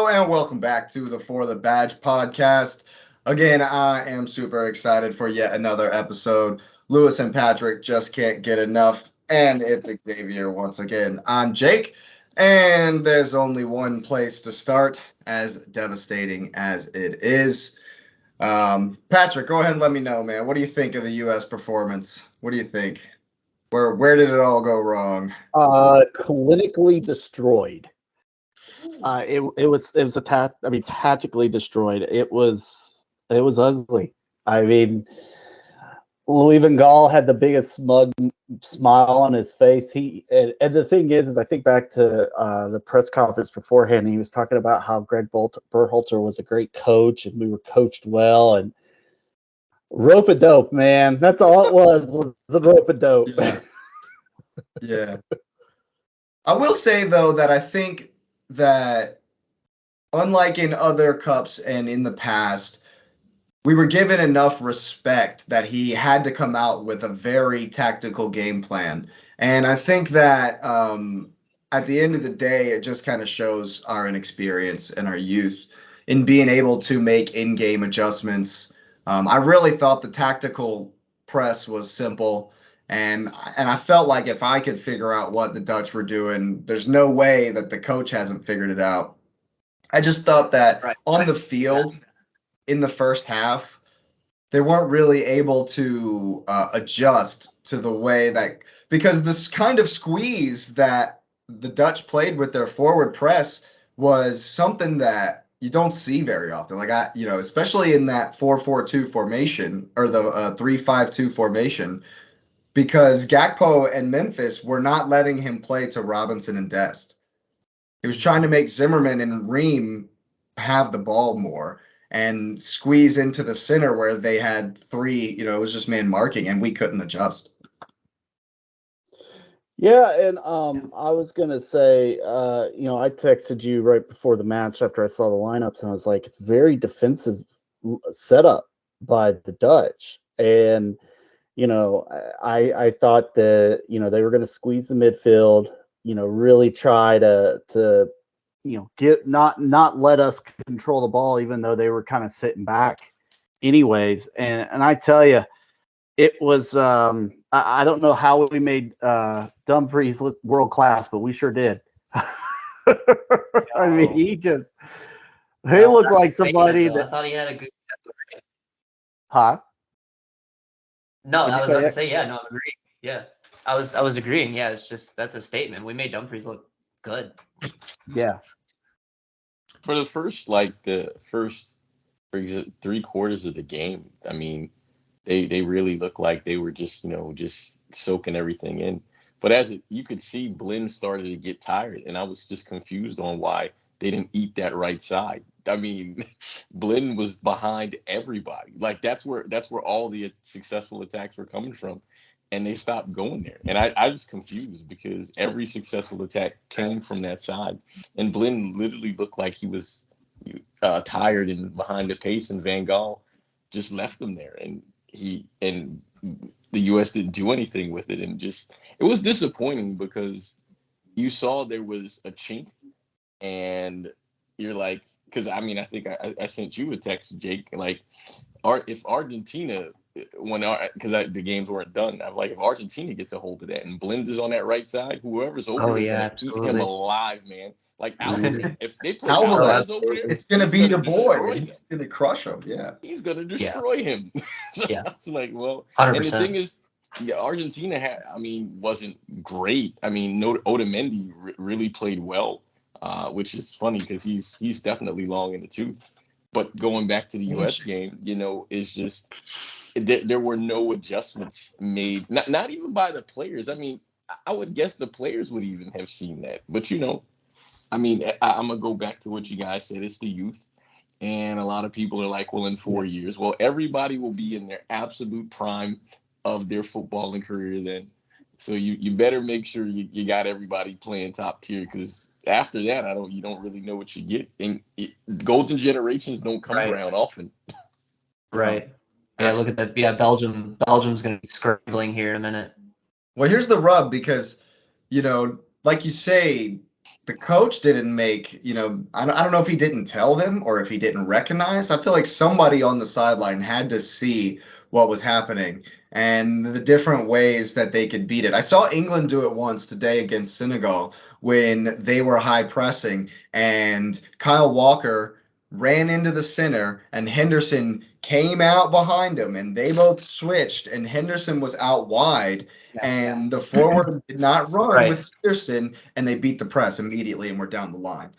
Hello and welcome back to the For the Badge podcast. Again, I am super excited for yet another episode. Lewis and Patrick just can't get enough, and it's Xavier once again. I'm Jake, and there's only one place to start, as devastating as it is. Patrick, go ahead and let me know, man. What do you think of the U.S. performance? What do you think? Where did it all go wrong? Clinically destroyed. It was tactically destroyed. It was ugly. I mean, Louis Van Gaal had the biggest smug smile on his face. And the thing is I think back to the press conference beforehand. And he was talking about how Greg Berhalter was a great coach and we were coached well and rope a dope, man. That's all it was a rope a dope. Yeah. Yeah. I will say though that I think that unlike in other cups and in the past, we were given enough respect that he had to come out with a very tactical game plan. And I think that at the end of the day, it just kind of shows our inexperience and our youth in being able to make in-game adjustments. I really thought the tactical press was simple. And I felt like if I could figure out what the Dutch were doing, there's no way that the coach hasn't figured it out. I just thought that on the field in the first half, they weren't really able to adjust to the way that because this kind of squeeze that the Dutch played with their forward press was something that you don't see very often. Especially in that 4-4-2 formation or the 3-5-2 formation, because Gakpo and Memphis were not letting him play to Robinson and Dest. He was trying to make Zimmerman and Ream have the ball more and squeeze into the center where they had three, it was just man marking and we couldn't adjust. Yeah, and I was gonna say, I texted you right before the match after I saw the lineups, and I was like, it's very defensive setup by the Dutch, and I thought that they were gonna squeeze the midfield, really try to get not let us control the ball, even though they were kind of sitting back, anyways, and I tell you. It was I don't know how we made Dumfries look world class, but we sure did. I mean, he looked like somebody that I thought he had a good. Huh? No, I was about to say, yeah, no, I'm agreeing. Yeah. I was agreeing. Yeah, it's just that's a statement. We made Dumfries look good. Yeah. For the first 3/4 of the game, I mean, they really looked like they were just soaking everything in. But you could see, Blinn started to get tired, and I was just confused on why they didn't eat that right side. I mean, Blinn was behind everybody. Like that's where all the successful attacks were coming from, and they stopped going there. And I was confused because every successful attack came from that side, and Blinn literally looked like he was tired and behind the pace, and Van Gaal just left him there, and the U.S. didn't do anything with it, and it was disappointing because you saw there was a chink, and you're like, because I mean, I think I sent you a text, Jake, like, if Argentina because the games weren't done, I'm like, if Argentina gets a hold of that and Blind is on that right side, whoever's over there is gonna eat him alive, man. Like if they put Alvarez over there, it's gonna be your boy. He's gonna crush him. Yeah, he's gonna destroy him. So yeah, it's like, well, 100%. And the thing is, Argentina wasn't great. I mean, Otamendi really played well, which is funny because he's definitely long in the tooth. But going back to the U.S. game, is just there were no adjustments made, not even by the players. I mean, I would guess the players would even have seen that. But I mean, I'm gonna go back to what you guys said. It's the youth, and a lot of people are like, well, in 4 years, well, everybody will be in their absolute prime of their footballing career then. So you better make sure you got everybody playing top tier, because after that, you don't really know what you get. And golden generations don't come around often. Right. Yeah, look at that. Yeah, Belgium's going to be scrambling here in a minute. Well, here's the rub, because, like you say, the coach didn't make, I don't know if he didn't tell them or if he didn't recognize. I feel like somebody on the sideline had to see what was happening and the different ways that they could beat it. I saw England do it once today against Senegal when they were high pressing and Kyle Walker ran into the center and Henderson came out behind him and they both switched and Henderson was out wide and the forward did not run Right. with Henderson and they beat the press immediately and were down the line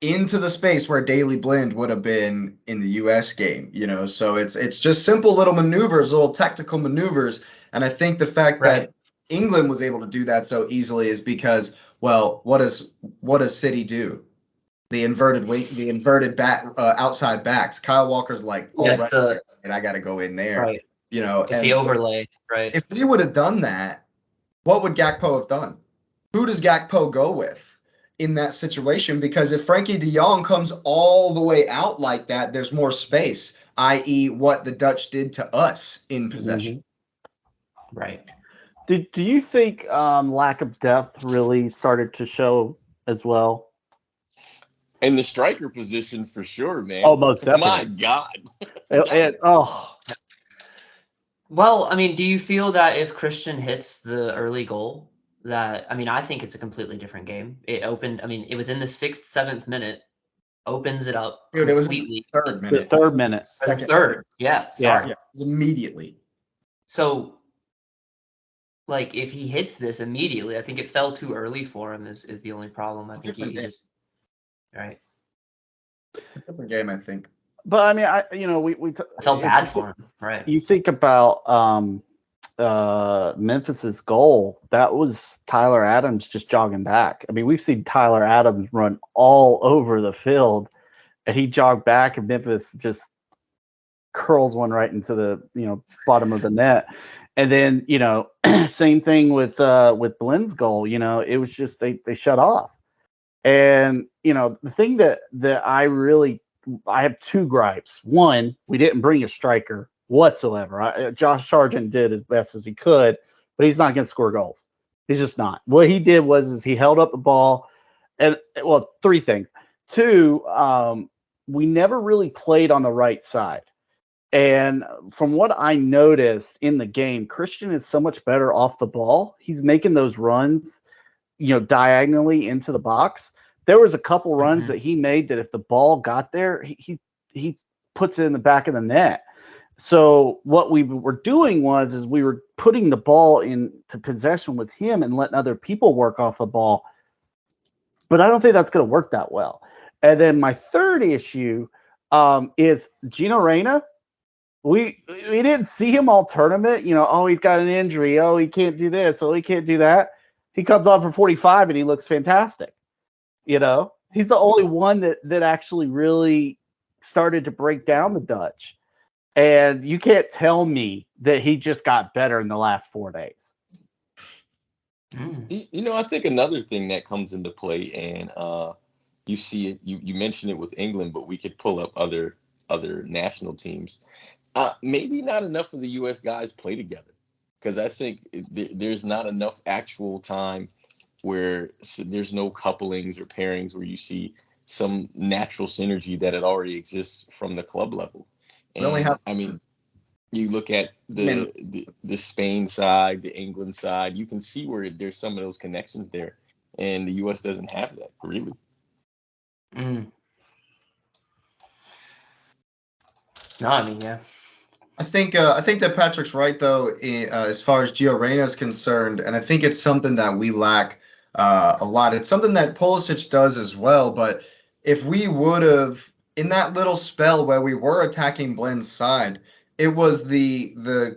into the space where Daily Blind would have been in the US game, so it's just simple little maneuvers, little tactical maneuvers. And I think the fact Right. that England was able to do that so easily is because, well, what does City do? The inverted wing, the inverted back, outside backs. Kyle Walker's like, Yes, and I got to go in there, right. It's And the so overlay, right? if we would have done that, what would Gakpo have done? Who does Gakpo go with in that situation? Because if Frankie de Jong comes all the way out like that, there's more space, i.e., what the Dutch did to us in possession. Right. Do you think lack of depth really started to show as well? In the striker position, for sure, man. Oh, most definitely. My God. Well, I mean, do you feel that if Christian hits the early goal, I think it's a completely different game. It was in the 6th, 7th minute, opens it up Dude, it was completely. third minute. The third minute. Second. Third. Yeah. Sorry. Yeah, it was immediately. So, like, if he hits this immediately, I think it fell too early for him is the only problem. I think he just, right. It's a different game, I think. But I mean, I felt bad for him, right? You think about Memphis's goal. That was Tyler Adams just jogging back. I mean, we've seen Tyler Adams run all over the field, and he jogged back, and Memphis just curls one right into the bottom of the net. And then same thing with Blend's goal. It was just they shut off. And the thing that I have two gripes. One, we didn't bring a striker whatsoever. Josh Sargent did as best as he could, but he's not going to score goals. He's just not. What he did was he held up the ball, and well, three things. Two, we never really played on the right side. And from what I noticed in the game, Christian is so much better off the ball. He's making those runs, diagonally into the box. There was a couple runs that he made that if the ball got there, he puts it in the back of the net. So what we were doing is we were putting the ball into possession with him and letting other people work off the ball. But I don't think that's going to work that well. And then my third issue is Gino Reyna. We didn't see him all tournament. He's got an injury. Oh, he can't do this. Oh, he can't do that. He comes on for 45 and he looks fantastic. He's the only one that actually really started to break down the Dutch. And you can't tell me that he just got better in the last 4 days. I think another thing that comes into play, and you see it, you mentioned it with England, but we could pull up other national teams. Maybe not enough of the U.S. guys play together, because I think there's not enough actual time where there's no couplings or pairings where you see some natural synergy that it already exists from the club level. And you look at the Spain side, the England side, you can see where there's some of those connections there, and the U.S. doesn't have that really. No, yeah. I think that Patrick's right though, as far as Gio Reyna is concerned, and I think it's something that we lack a lot. It's something that Pulisic does as well, but if we would have in that little spell where we were attacking Blend's side, it was the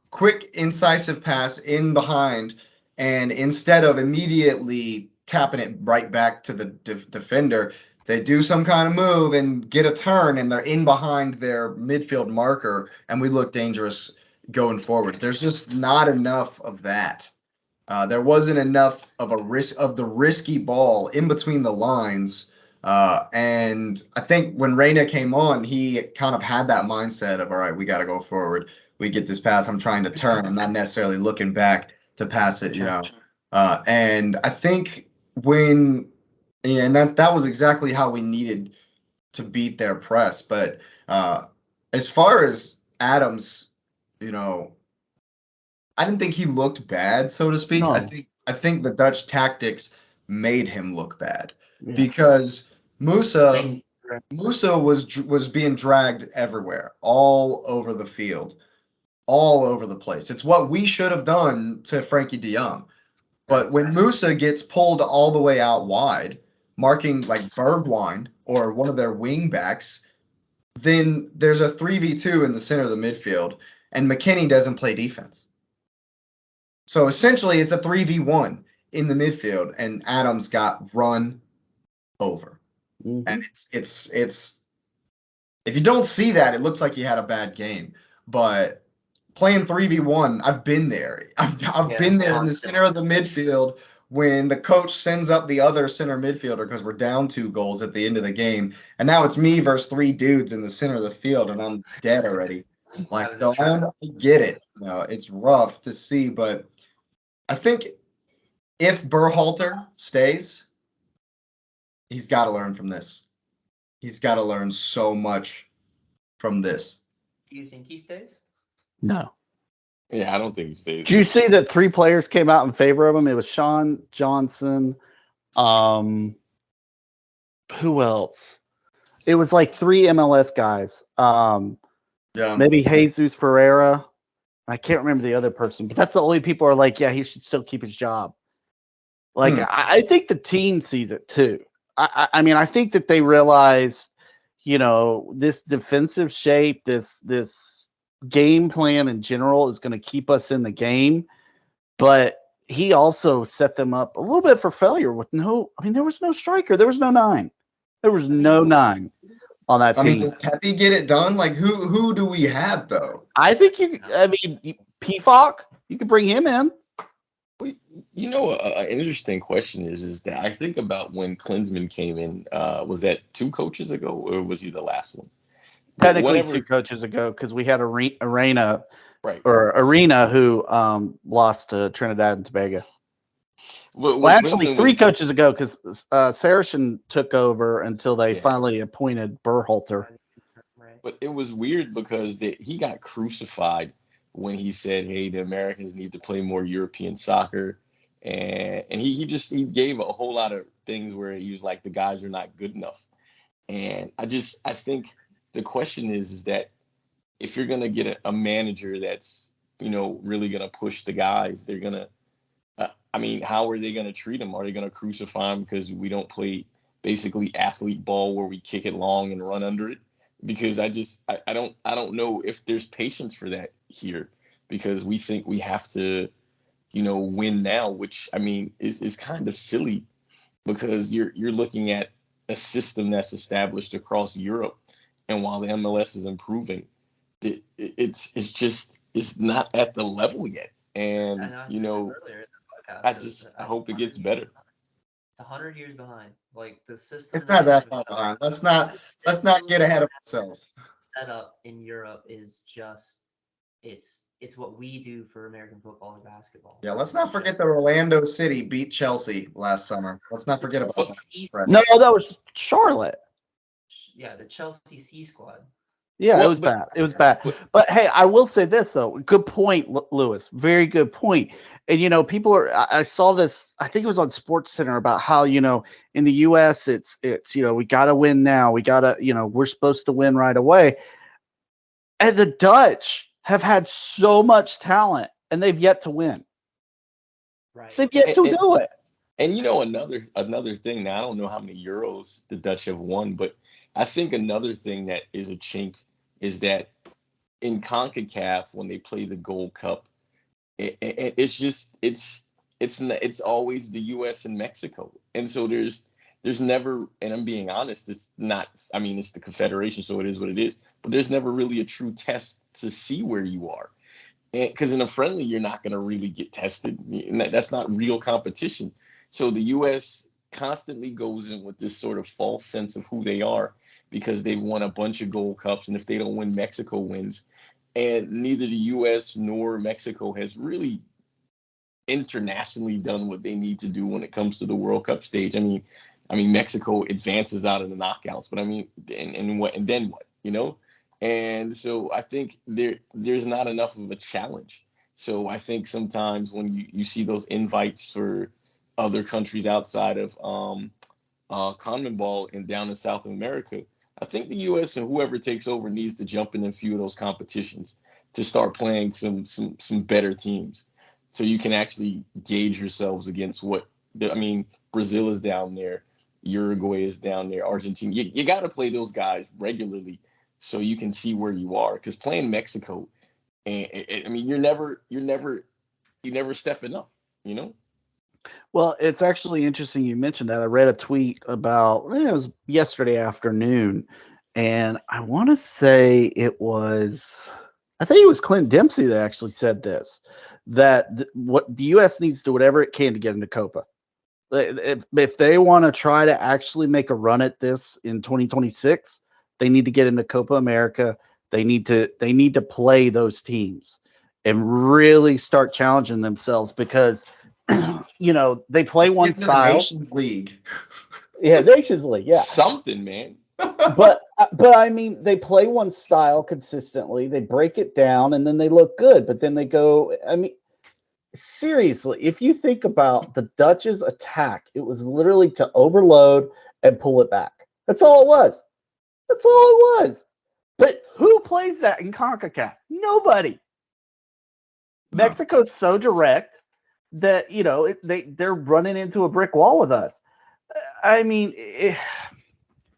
quick, incisive pass in behind, and instead of immediately tapping it right back to the defender, they do some kind of move and get a turn, and they're in behind their midfield marker, and we look dangerous going forward. There's just not enough of that. There wasn't enough of the risky ball in between the lines. And I think when Reyna came on, he kind of had that mindset of, all right, we got to go forward. We get this pass. I'm trying to turn. I'm not necessarily looking back to pass it, And I think when And that was exactly how we needed to beat their press. But as far as Adams, you know, I didn't think he looked bad, so to speak. No. I think the Dutch tactics made him look bad Yeah. because Musa They- Musa was being dragged everywhere, all over the field, all over the place. It's what we should have done to Frankie De Jong. But when Musa gets pulled all the way out wide, marking like Bergwijn or one of their wing backs, then there's a 3v2 in the center of the midfield, and McKennie doesn't play defense. So essentially, it's a 3v1 in the midfield, and Adams got run over. Mhm. And it's if you don't see that, it looks like he had a bad game. But playing 3v1, I've been there. I've been there in the center of the midfield when the coach sends up the other center midfielder because we're down 2 goals at the end of the game. And now it's me versus 3 dudes in the center of the field, and I'm dead already. Like, That was a so I get it. It's rough to see, but I think if Berhalter stays, he's got to learn from this. He's got to learn so much from this. Do you think he stays? No. Yeah, I don't think he stays. Did you see that 3 players came out in favor of him? It was Sean Johnson. Who else? It was like 3 MLS guys. Yeah. Maybe Jesus Ferreira. I can't remember the other person, but that's the only people who are like, yeah, he should still keep his job. Like, I think the team sees it too. I mean, I think that they realize, this defensive shape, this game plan in general is going to keep us in the game. But he also set them up a little bit for failure with there was no striker. There was no 9. There was no 9 on that I mean, team. does Pepe get it done? Like, who do we have though? I think PFOC, you could bring him in. You know, an interesting question is that I think about when Klinsmann came in. Was that 2 coaches ago, or was he the last one? Technically 2 coaches ago, because we had Arena right, who lost to Trinidad and Tobago. Well, Well, actually, 3 coaches ago, because Saracen took over until they Yeah. finally appointed Berhalter. But it was weird because he got crucified when he said, "Hey, the Americans need to play more European soccer," and he gave a whole lot of things where he was like, "The guys are not good enough," and I think the question is that if you're gonna get a manager that's really gonna push the guys, they're gonna. How are they gonna treat him? Are they gonna crucify him because we don't play basically athlete ball where we kick it long and run under it? Because I don't know if there's patience for that here, because we think we have to win now, which is kind of silly, because you're looking at a system that's established across Europe, and while the MLS is improving, it's not at the level yet, and Earlier in the podcast, I hope it gets better. 100 years behind. Like the system. It's not that far behind. Let's not get ahead of ourselves. Set up in Europe is just it's what we do for American football or basketball. Yeah, let's not forget that Orlando City beat Chelsea last summer. Let's not forget about that. No, that was Charlotte. Yeah, the Chelsea C squad. Yeah, it was bad. It was bad. But hey, I will say this though. Good point, Lewis. Very good point. And people are. I saw this. I think it was on Sports Center about how in the U.S. it's we got to win now. We got to we're supposed to win right away. And the Dutch have had so much talent, and they've yet to win. Right. They've yet to do it. And another thing. Now I don't know how many Euros the Dutch have won, but I think another thing that is a chink is that in CONCACAF, when they play the Gold Cup, it's always the U.S. and Mexico, and so there's never, and I'm being honest, it's not. It's the Confederation, so it is what it is. But there's never really a true test to see where you are, because in a friendly, you're not going to really get tested. That's not real competition. So the U.S. constantly goes in with this sort of false sense of who they are, because they've won a bunch of Gold Cups, and if they don't win, Mexico wins. And neither the U.S. nor Mexico has really internationally done what they need to do when it comes to the World Cup stage. I mean, Mexico advances out of the knockouts, but I mean, and then what, you know? And so I think there's not enough of a challenge. So I think sometimes when you see those invites for other countries outside of CONMEBOL and down in South America, I think the U.S. and whoever takes over needs to jump in a few of those competitions to start playing some better teams, so you can actually gauge yourselves against I mean, Brazil is down there, Uruguay is down there, Argentina. You got to play those guys regularly so you can see where you are. Because playing Mexico, and I mean, you're never stepping up, you know. Well, it's actually interesting you mentioned that. I read a tweet about it was yesterday afternoon, and I want to say I think it was Clint Dempsey that actually said this, that what the U.S. needs to do whatever it can to get into Copa. If they want to try to actually make a run at this in 2026, they need to get into Copa America. They need to play those teams and really start challenging themselves because they play one Into the style. Nations League. Yeah, Nations League. Yeah, Something, man. but I mean, they play one style consistently. They break it down, and then they look good. But then they go. I mean, seriously, if you think about the Dutch's attack, it was literally to overload and pull it back. That's all it was. That's all it was. But who plays that in CONCACAF? Nobody. No. Mexico's so direct that they're running into a brick wall with us. I mean,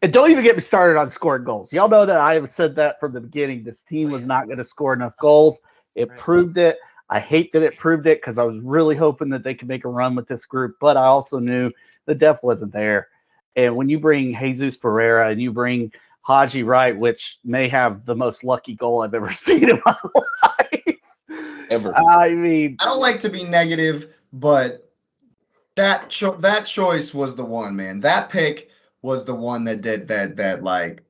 and don't even get me started on scoring goals. Y'all know that I have said that from the beginning. This team was not going to score enough goals. It proved it. I hate that it proved it because I was really hoping that they could make a run with this group, but I also knew the depth wasn't there. And when you bring Jesus Ferreira and you bring Haji Wright, which may have the most lucky goal I've ever seen in my life. Ever. I mean, I don't like to be negative, but that choice was the one, man. That pick was the one that did that like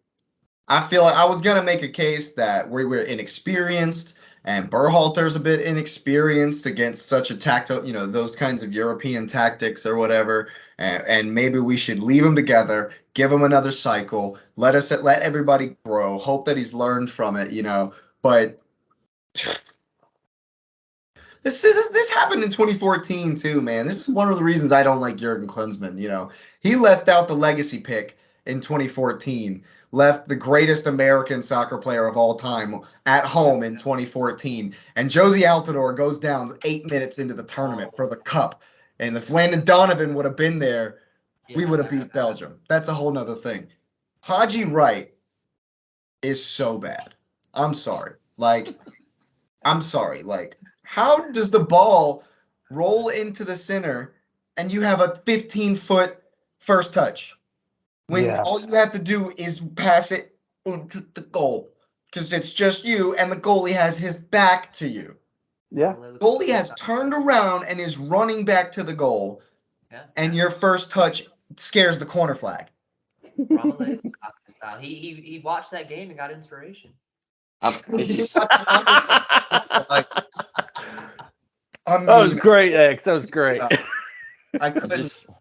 I feel like I was gonna make a case that we were inexperienced and Berhalter's a bit inexperienced against such a tactile, those kinds of European tactics or whatever. And maybe we should leave them together, give him another cycle, let everybody grow, hope that he's learned from it, But this happened in 2014 too, man. This is one of the reasons I don't like Jurgen Klinsmann. He left out the legacy pick in 2014, left the greatest American soccer player of all time at home in 2014, and Josie Altidore goes down 8 minutes into the tournament for the cup. And if Landon Donovan would have been there, we would have beat Belgium. That's a whole nother thing. Haji Wright is so bad. I'm sorry. I'm sorry. How does the ball roll into the center and you have a 15-foot first touch when all you have to do is pass it into the goal because it's just you and the goalie has his back to you. Yeah. Goalie has turned around and is running back to the goal, and your first touch scares the corner flag. Style. He watched that game and got inspiration. That was great, X. That was great. I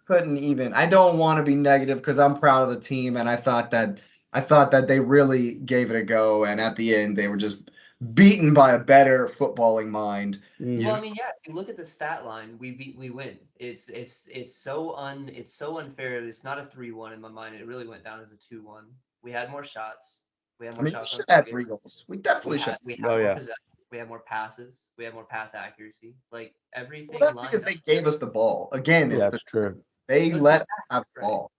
couldn't even. I don't want to be negative because I'm proud of the team, and I thought that they really gave it a go, and at the end they were just beaten by a better footballing mind. Well, I mean, yeah. If you look at the stat line, we win. It's so unfair. It's not a 3-1 in my mind. It really went down as a 2-1. We had more shots. We had more shots. We should have 3 goals. We definitely should. We had more possession. We had more passes. We had more pass accuracy. Like everything. Well, that's because they gave us the ball. Again, that's true. They let us have the ball.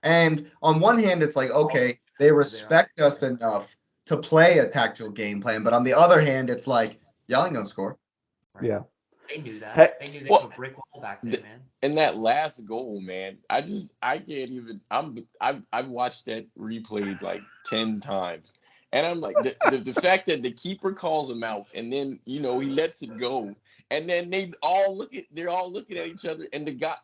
And on one hand, it's like, okay, they respect us enough to play a tactical game plan. But on the other hand, it's like, y'all ain't gonna score. Right. Yeah. They knew that. They knew they could brick wall back then, man. And that last goal, man, I can't even. I've watched that replayed like 10 times. And I'm like, the fact that the keeper calls him out and then, he lets it go. And then they're all looking at each other. And the guy,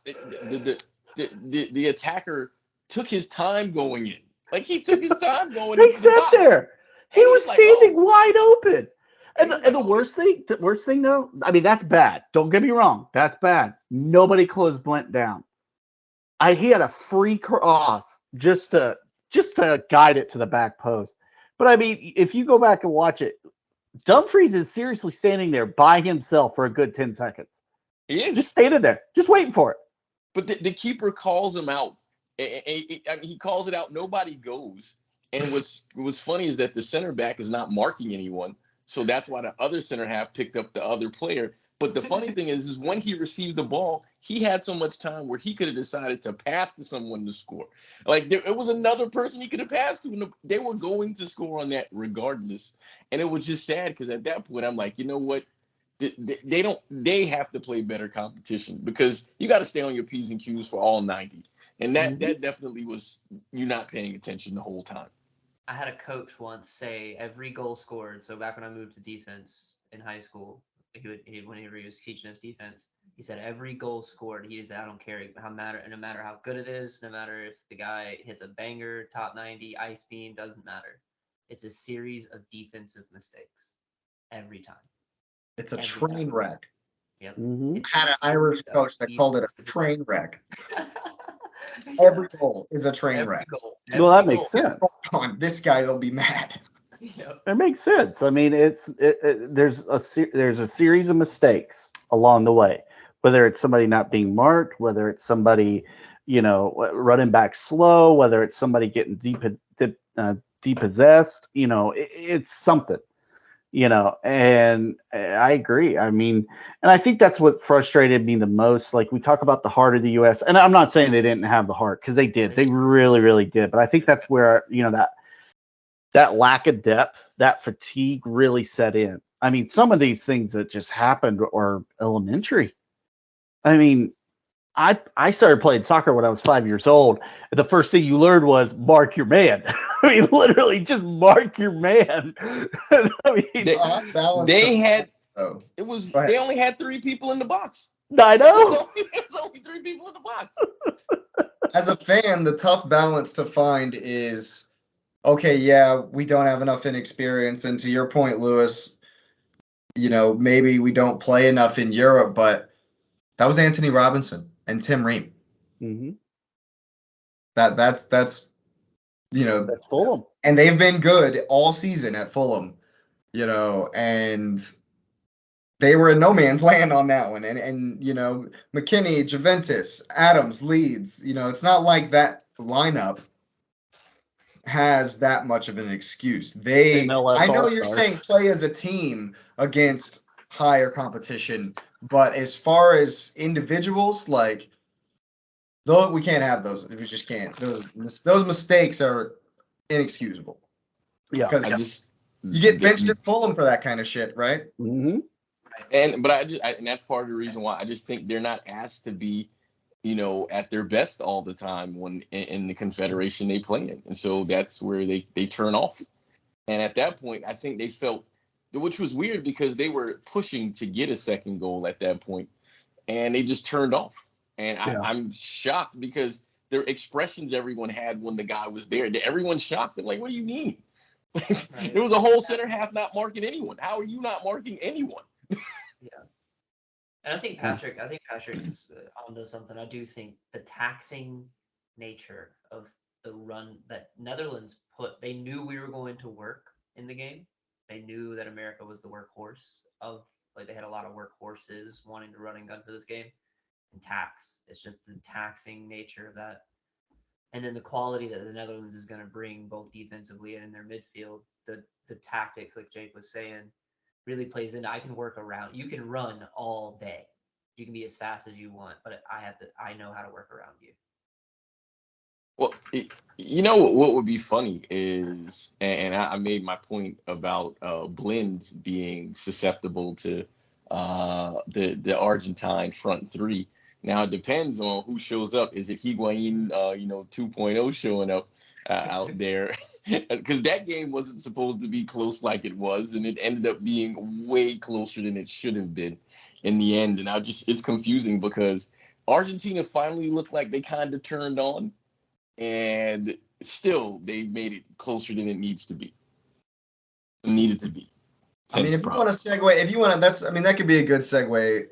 the attacker took his time going in. Like he took his time going He into the sat box. there. He was standing wide open. And He's the worst thing though, I mean, that's bad. Don't get me wrong. That's bad. Nobody closed Blint down. he had a free cross just to guide it to the back post. But I mean, if you go back and watch it, Dumfries is seriously standing there by himself for a good 10 seconds. He is. Just standing there, just waiting for it. But the keeper calls him out. I mean, he calls it out. Nobody goes. And what's funny is that the center back is not marking anyone. So that's why the other center half picked up the other player. But the funny thing is when he received the ball, he had so much time where he could have decided to pass to someone to score. Like it was another person he could have passed to, and they were going to score on that regardless. And it was just sad because at that point, I'm like, you know what? They have to play better competition because you got to stay on your P's and Q's for all 90. And that definitely was you not paying attention the whole time. I had a coach once say every goal scored. So back when I moved to defense in high school, whenever he was teaching us defense, he said every goal scored. He said, I don't care no matter how good it is, no matter if the guy hits a banger, top 90, ice beam, doesn't matter. It's a series of defensive mistakes every time. It's a train wreck. Yep. Mm-hmm. I had an Irish coach that called it a train wreck. Every goal is a train wreck. Well, that makes sense. This guy will be mad. Yep. It makes sense. I mean, there's a series of mistakes along the way, whether it's somebody not being marked, whether it's somebody, running back slow, whether it's somebody getting depossessed. It's something. And I agree. I mean, and I think that's what frustrated me the most. Like we talk about the heart of the U.S., and I'm not saying they didn't have the heart because they did. They really, really did. But I think that's where that lack of depth, that fatigue really set in. I mean, some of these things that just happened are elementary. I mean, I started playing soccer when I was 5 years old. And the first thing you learned was mark your man. I mean, literally just mark your man. I mean, they only had 3 people in the box. I know. There was only 3 people in the box. As a fan, the tough balance to find is, okay, yeah, we don't have enough inexperience. And to your point, Lewis, maybe we don't play enough in Europe, but that was Anthony Robinson and Tim Ream. Mm-hmm. That's That's Fulham. And they've been good all season at Fulham, and they were in no man's land on that one. And McKinney, Juventus, Adams, Leeds, it's not like that lineup has that much of an excuse. I know you're saying play as a team against higher competition, but as far as individuals, like, though, we can't have those. We just can't. Those mistakes are inexcusable. Yeah, because you get benched at Fulham for that kind of shit, right? Mm-hmm. And that's part of the reason why I just think they're not asked to be, at their best all the time when in the confederation they play in, and so that's where they turn off. And at that point, I think they felt, which was weird because they were pushing to get a second goal at that point, and they just turned off. And I'm shocked because their expressions everyone had when the guy was there, everyone's shocked. They're like, "What do you mean?" Right. There was a whole center half not marking anyone. How are you not marking anyone? Yeah. And I think Patrick's onto something. I do think the taxing nature of the run that Netherlands they knew we were going to work in the game. They knew that America was the workhorse they had a lot of workhorses wanting to run and gun for this game. And tax. It's just the taxing nature of that. And then the quality that the Netherlands is going to bring both defensively and in their midfield, the tactics, like Jake was saying, really plays into. I can work around. You can run all day. You can be as fast as you want, but I know how to work around you. Well, what would be funny is, and I made my point about Blend being susceptible to the Argentine front 3. Now it depends on who shows up. Is it Higuain, 2.0 showing up out there? Because that game wasn't supposed to be close like it was, and it ended up being way closer than it should have been in the end. And it's confusing because Argentina finally looked like they kind of turned on, and still they made it closer than it needed to be. I mean, if you want to segue, that could be a good segue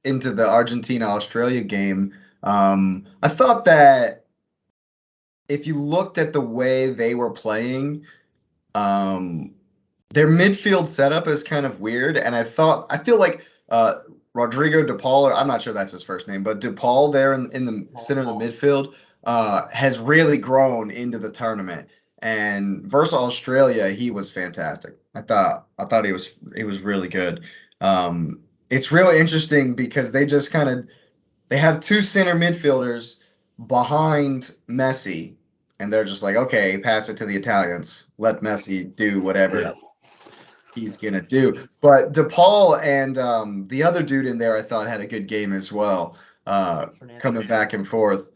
into the Argentina-Australia game. I thought that if you looked at the way they were playing, um, their midfield setup is kind of weird, and I feel like Rodrigo DePaul, or I'm not sure that's his first name, but DePaul there in the center of the midfield has really grown into the tournament. And versus Australia, he was fantastic. I thought he was really good. It's really interesting because they have two center midfielders behind Messi, and they're just like, okay, pass it to the Italians. Let Messi do whatever Yeah. he's gonna do. But DePaul and the other dude in there, I thought had a good game as well. Coming back and forth.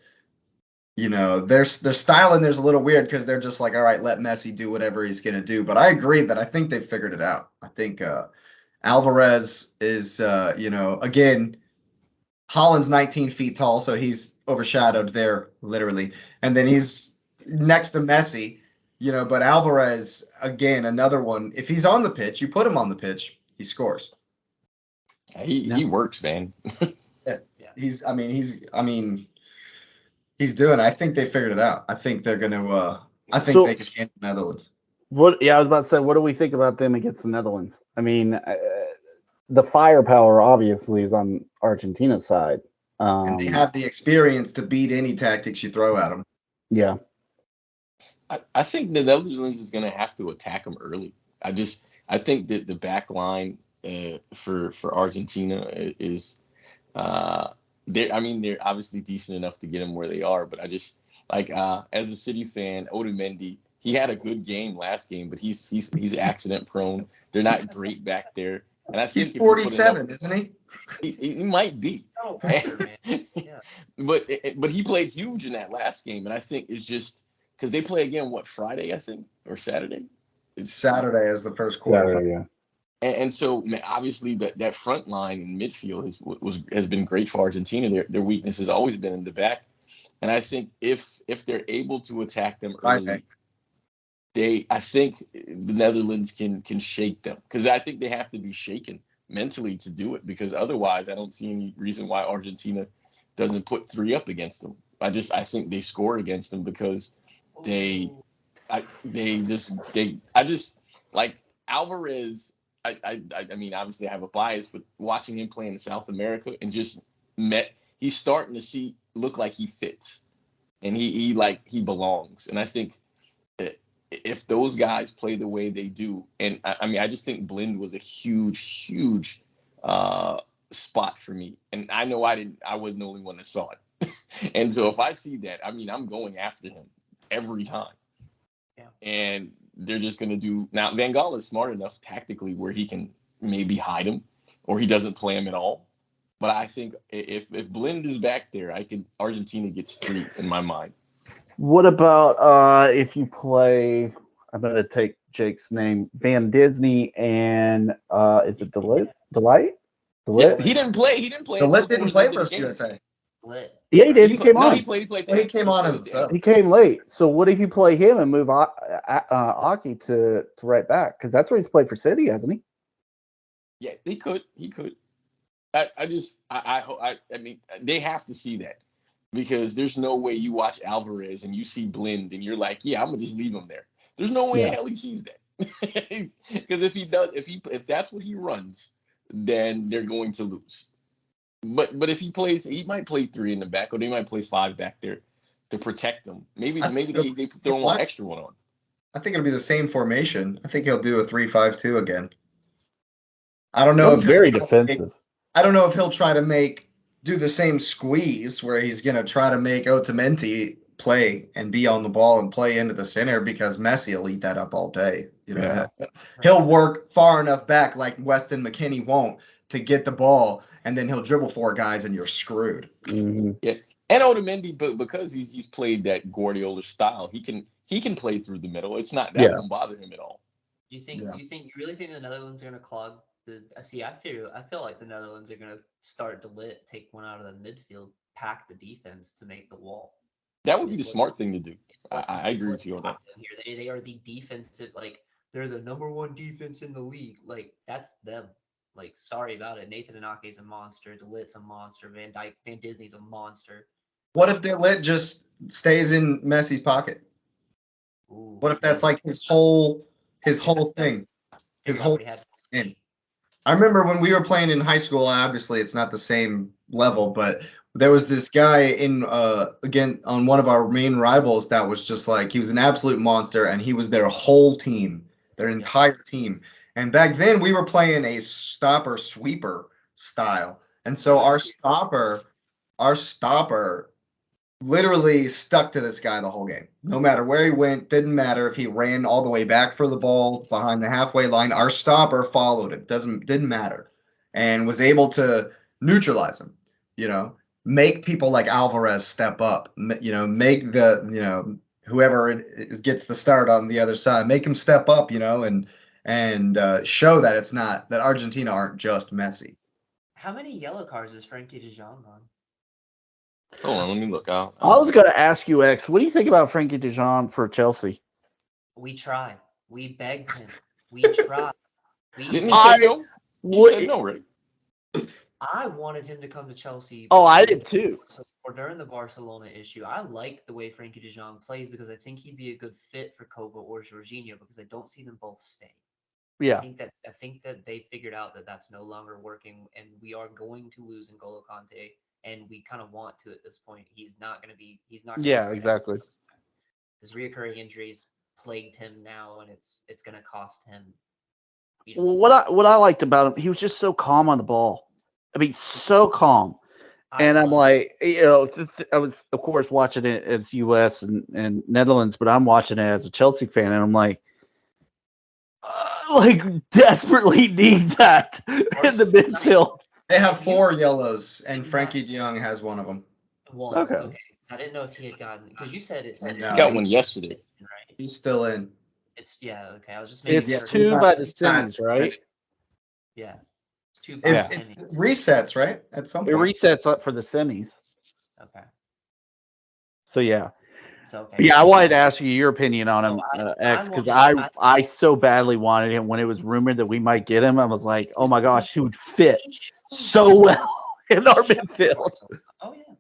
Their style in there's a little weird because they're just like, all right, let Messi do whatever he's gonna do. But I agree that I think they figured it out. I think Alvarez is, again, Holland's 19 feet tall, so he's overshadowed there literally. And then he's next to Messi, but Alvarez, again, another one. If he's on the pitch, you put him on the pitch, he scores. He works, man. Yeah. He's doing it. I think they figured it out. I think they're gonna I think So- they can handle the Netherlands. I was about to say, what do we think about them against the Netherlands? I mean, the firepower obviously is on Argentina's side. And they have the experience to beat any tactics you throw at them. Yeah. I think the Netherlands is going to have to attack them early. I think that the back line for Argentina is they're obviously decent enough to get them where they are, but I just like as a City fan, Otamendi, he had a good game last game, but he's accident prone. They're not great back there, and I think He's if you put 47, enough, isn't he? he might be. Oh, man. Yeah. But he played huge in that last game, and I think it's just because they play again Friday, I think, or Saturday. It's Saturday as the first quarter. Saturday, yeah. And so obviously that front line in midfield has been great for Argentina. Their weakness has always been in the back, and I think if they're able to attack them early, I think the Netherlands can shake them, because I think they have to be shaken mentally to do it, because otherwise I don't see any reason why Argentina doesn't put 3 up against them. I think they score against them because they just like Alvarez. I mean, obviously I have a bias, but watching him play in South America and he's starting to look like he fits, and he belongs. And I think if those guys play the way they do, and I mean, I just think Blind was a huge spot for me, and I know I wasn't the only one that saw it, and so if I see that, I mean, I'm going after him every time. Yeah. And they're just going to do now. Van Gaal is smart enough tactically where he can maybe hide him, or he doesn't play him at all. But I think if Blind is back there, Argentina gets 3 in my mind. What about if you play? I'm going to take Jake's name, Van Disney, and is it Delight? Yeah, he didn't play. He didn't play. The until Lit didn't towards the play end of the versus game. USA. Lit. Yeah, he did. He came No, on. he played. Well, he came on played as a at the sub. end. He came late. So what if you play him and move Aki to right back? Because that's where he's played for City, hasn't he? Yeah, he could. I mean, they have to see that, because there's no way you watch Alvarez and you see Blind and you're like, yeah, I'm gonna just leave him there. There's no way in hell he sees that, because if that's what he runs, then they're going to lose. But if he plays, he might play 3 in the back, or they might play 5 back there to protect them. Maybe they throw one extra one on. I think it'll be the same formation. I think he'll do a 3-5-2 again. I don't know That's if very defensive. I don't know if he'll try to do the same squeeze where he's going to try to make Otamendi play and be on the ball and play into the center, because Messi will eat that up all day. He'll work far enough back like Weston McKennie won't to get the ball, and then he'll dribble 4 guys and you're screwed. Mm-hmm. Yeah, and Otamendi, but because he's played that Guardiola style, he can play through the middle. It's not that won't bother him at all. You really think the Netherlands are going to clog the? I feel like the Netherlands are going to start to take one out of the midfield, pack the defense to make the wall. That would be the smart thing to do. I agree with you on that. They are the defensive, like they're the number 1 defense in the league. Like that's them. Like sorry about it. Nathan Anake's a monster. De Ligt's a monster. Van Disney's a monster. What if De Ligt just stays in Messi's pocket? Ooh, What if that's like his whole thing? Figure His out whole what he had. game. I remember when we were playing in high school, obviously it's not the same level, but there was this guy in again on one of our main rivals that was just like he was an absolute monster and he was their whole team, their entire team. And back then we were playing a stopper sweeper style. And so our stopper literally stuck to this guy the whole game. No matter where he went, didn't matter if he ran all the way back for the ball behind the halfway line. Our stopper followed it. Didn't matter, and was able to neutralize him. You know, make people like Alvarez step up. You know, make the whoever gets the start on the other side, make him step up. You know, and show that it's not that Argentina aren't just Messi. How many yellow cards is Frankie de Jong on? Hold on, let me look out. I was going to ask you, X, what do you think about Frankie de Jong for Chelsea? We tried. We begged him. We tried. Didn't he say no? He said no, right? I wanted him to come to Chelsea. Oh, I did too. Or during the Barcelona issue, I like the way Frankie de Jong plays because I think he'd be a good fit for Kova or Jorginho because I don't see them both stay. Yeah. I think that they figured out that that's no longer working, and we are going to lose N'Golo Kante, and we kind of want to at this point. He's not going to be. He's not. Yeah, exactly. His reoccurring injuries plagued him now, and it's going to cost him. Well, what I liked about him, he was just so calm on the ball. I mean, so calm. And I'm like, I was, of course, watching it as U.S. and Netherlands, but I'm watching it as a Chelsea fan, and I'm like desperately need that in the midfield. They have 4 yellows, and Frankie de Jong has one of them. One. Okay. I didn't know if he had gotten because you said it's. He got one yesterday. Right. He's still in. It's okay. I was just making. It's 2 by the semis, right? Yeah. It's 2 by the semis. It resets, right? At some point. It resets up for the semis. Okay. So yeah. So yeah, I wanted to ask you your opinion on him, X, because I so badly wanted him when it was rumored that we might get him. I was like, oh my gosh, he would fit so well in our midfield. Oh yeah.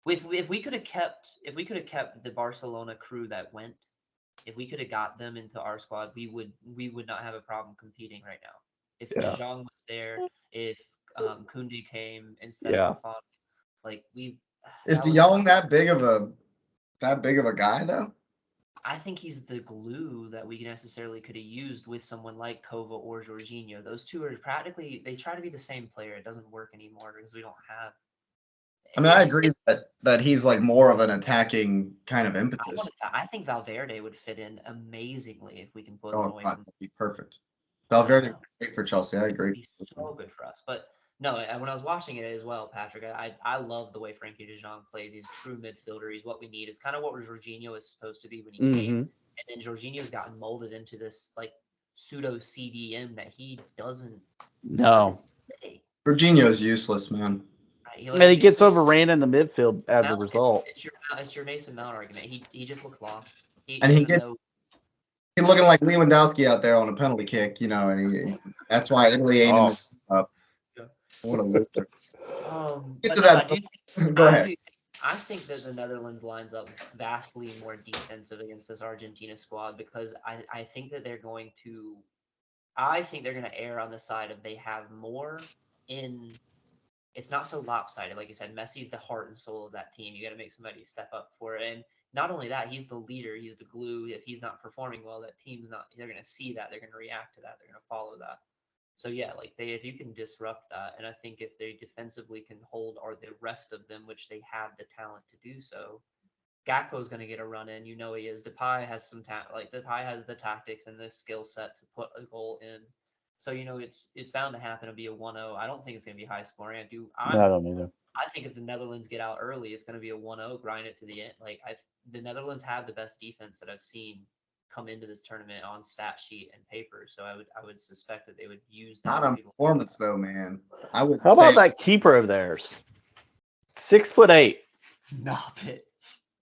If we could have kept the Barcelona crew that went, if we could have got them into our squad, we would not have a problem competing right now. If De Jong was there, if Koundé came instead of Fofana, like is De Jong that big of a guy though? I think he's the glue that we necessarily could have used with someone like Kova or Jorginho. Those two are they try to be the same player. It doesn't work anymore because we don't have. I mean, I agree that he's like more of an attacking kind of impetus. I think Valverde would fit in amazingly if we can put him away from. That'd be perfect. Valverde would be great for Chelsea. I agree. He's so good for us. But no, when I was watching it as well, Patrick, I love the way Frankie de Jong plays. He's a true midfielder. He's what we need. It's kind of what Jorginho is supposed to be when he came. And then Jorginho's gotten molded into this like pseudo CDM that he doesn't. No. Jorginho is useless, man. And he gets overran in the midfield as a result. It's your Mason Mount argument. He just looks lost. He's looking like Lewandowski out there on a penalty kick, and that's why Italy ain't up. What a loser. Get to that. Go ahead. I think that the Netherlands lines up vastly more defensive against this Argentina squad because I think that they're going to err on the side of they have more in. It's not so lopsided, like you said. Messi's the heart and soul of that team. You got to make somebody step up for it, and not only that, he's the leader. He's the glue. If he's not performing well, that team's not. They're going to see that. They're going to react to that. They're going to follow that. So yeah, if you can disrupt that, and I think if they defensively can hold or the rest of them, which they have the talent to do so, Gakpo's going to get a run in. He is. Depay has some Depay has the tactics and the skill set to put a goal in. So it's bound to happen to be a 1-0. I don't think it's going to be high scoring. I don't either. I think if the Netherlands get out early, it's going to be a 1-0, grind it to the end. The Netherlands have the best defense that I've seen come into this tournament on stat sheet and paper. So I would suspect that they would use that. Not on performance though, man. How about that keeper of theirs? 6'8". Not it.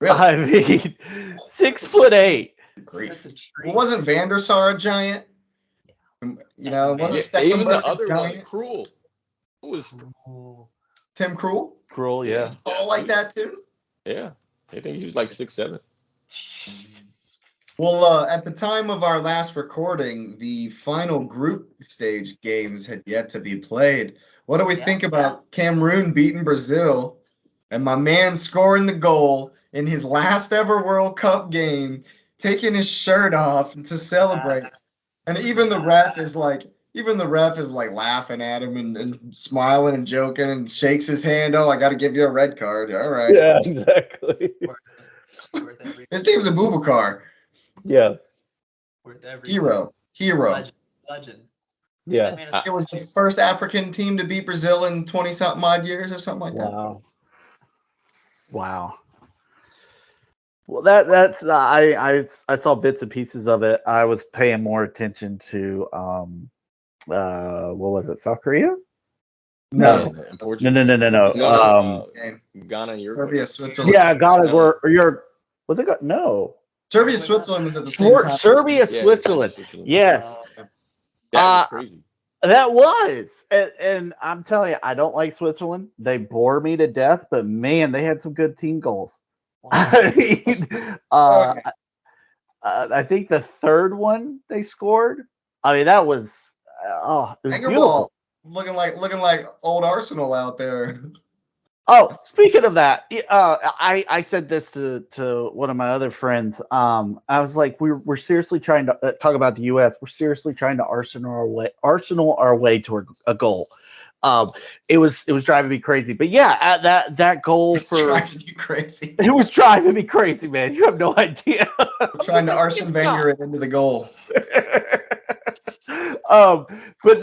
Really? I mean, 6'8". Grief. Well, wasn't Van der Sar a giant? Wasn't even the other one, Cruel. Who was Tim Krul? Krul, yeah. All like that too. Yeah, I think he was like 6'7". Well, at the time of our last recording, the final group stage games had yet to be played. What do we think about Cameroon beating Brazil and my man scoring the goal in his last ever World Cup game, taking his shirt off to celebrate? And even the ref is like laughing at him and smiling and joking and shakes his hand. Oh, I got to give you a red card. All right. Yeah, exactly. Worth every His name's Abubakar. Yeah, worth every Hero. legend. yeah. That man is I- It was the first African team to beat Brazil in 20-something odd years or something like that. Wow. Wow. Well, that's I saw bits and pieces of it. I was paying more attention to what was it? South Korea? No. in Portugal. No. No, Game. Ghana, Uruguay. Serbia, Switzerland. Yeah, Ghana. No. Were your was it? No. Serbia, Switzerland was at the same time. Serbia, Yeah, Switzerland. Switzerland. Yes, That was crazy. that was. And I'm telling you, I don't like Switzerland. They bore me to death. But man, they had some good team goals. I mean, Okay. I think the third one they scored. I mean, that was it was Anger beautiful. ball looking like old Arsenal out there. Oh, speaking of that, I said this to one of my other friends. I was like, we're seriously trying to talk about the U.S. We're seriously trying to arsenal our way toward a goal. It was driving me crazy. But yeah, that goal It's for driving you crazy. it was driving me crazy, man. You have no idea. Trying to Arsene Wenger it into the goal. But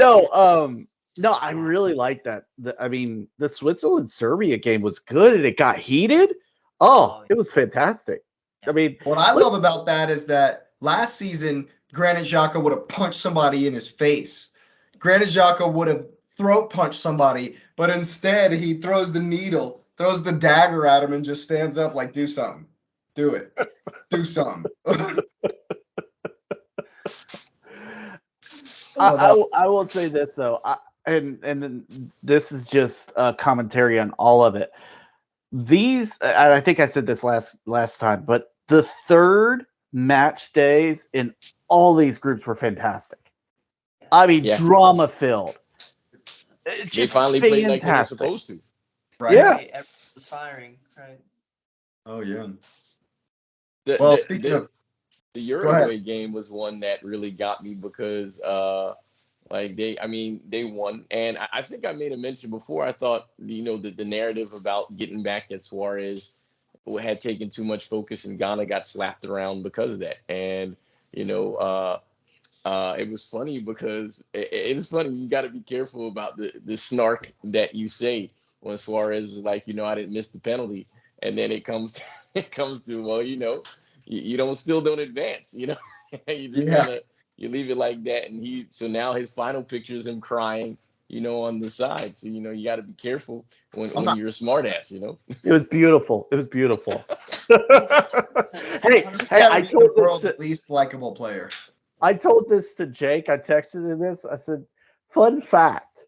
no, I really like that. I mean, the Switzerland Serbia game was good and it got heated. Oh, it was fantastic. I mean, What I love about that is that last season, Granit Xhaka would have punched somebody in his face. Granit Xhaka would have throat punched somebody, but instead he throws the needle, throws the dagger at him, and just stands up like, do something. Do it. Do something. I will say this though, and then this is just a commentary on all of it. These, and I think I said this last time, but the third match days in all these groups were fantastic. I mean, Yeah. drama filled. They finally played like they were supposed to. Right? Yeah. Right, everyone's firing. Right. Oh, yeah. The, Well, the, speaking the, of, the Uruguay game was one that really got me because like they won, and I think I made a mention before. I thought the narrative about getting back at Suarez had taken too much focus, and Ghana got slapped around because of that. And it was funny because it's funny. You got to be careful about the snark that you say when Suarez is like, I didn't miss the penalty, and then it comes to well, you don't advance, you just Yeah. kind of you leave it like that, and so now his final picture is him crying, on the side. So you got to be careful when you're a smart ass. It was beautiful. It was beautiful. hey, he's hey, got I to be the told this world's to, least likable player. I told this to Jake. I texted him this. I said, "Fun fact: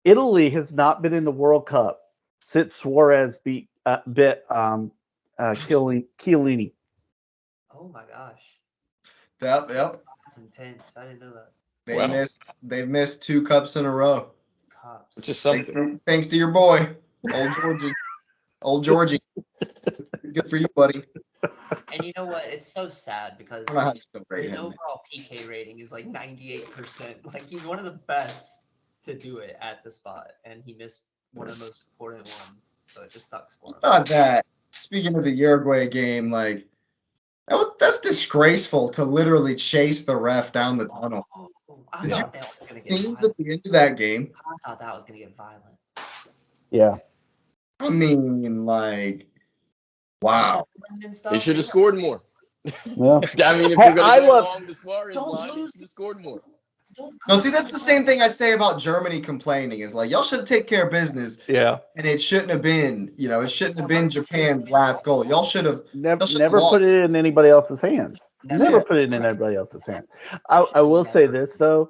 Italy has not been in the World Cup since Suarez bit Chiellini." Oh my gosh. Yep. That's intense. I didn't know that. They've missed 2 cups in a row. Cops. Which is something. Thanks to your boy, old Georgie. Old Georgie. Good for you, buddy. And you know what? It's so sad because I don't know how you still rate his him. overall PK rating is like 98%. Like he's one of the best to do it at the spot, and he missed one of the most important ones. So it just sucks for him. Not that. Speaking of the Uruguay game, like that's disgraceful to literally chase the ref down the tunnel. I Did you thought that was gonna get scenes violent. at the end of that game? I thought that was gonna get violent. Yeah. I mean, like, wow. They should have scored more. Yeah. I mean, if Hey, you're gonna I go love- along the Suarez Don't line, they lose. should have scored more. No, see, that's the same thing I say about Germany complaining. Is like, y'all should take care of business, Yeah. and it shouldn't have been, it shouldn't have been Japan's last goal. Y'all should have Never lost. put it in anybody else's hands. Never Yeah. put it in anybody else's hands. I will say this though.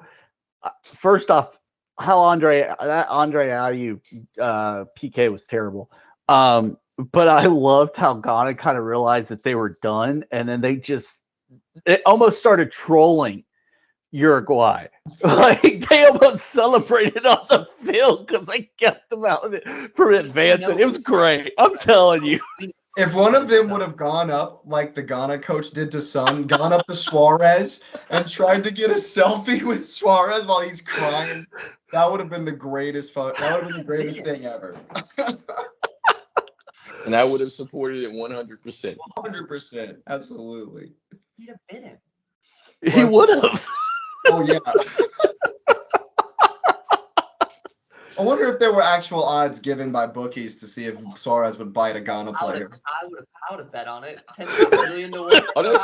First off, how Andre Ayew PK was terrible. But I loved how Ghana kind of realized that they were done, and then it almost started trolling Uruguay. Like they almost celebrated on the field because they kept them out from advancing. It was great. I'm telling you. If one of them would have gone up like the Ghana coach did to Son, gone up to Suarez and tried to get a selfie with Suarez while he's crying, that would have been the greatest that would have been the greatest thing ever. And I would have supported it 100%. 100%. Absolutely. He'd have been him. He would have. Oh yeah. I wonder if there were actual odds given by bookies to see if Suarez would bite a Ghana player. I would have bet on it. 10 million to 1.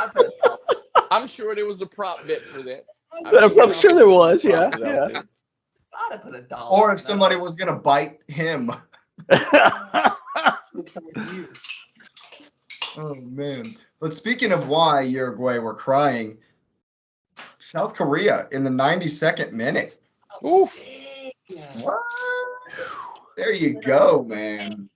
I'm sure there was a prop bet for that. I'm sure there was. Yeah. I'd have put $1. Or if somebody was gonna bite him. Oh man. But speaking of why Uruguay were crying, South Korea in the 92nd minute. Oof. What? There you go, man.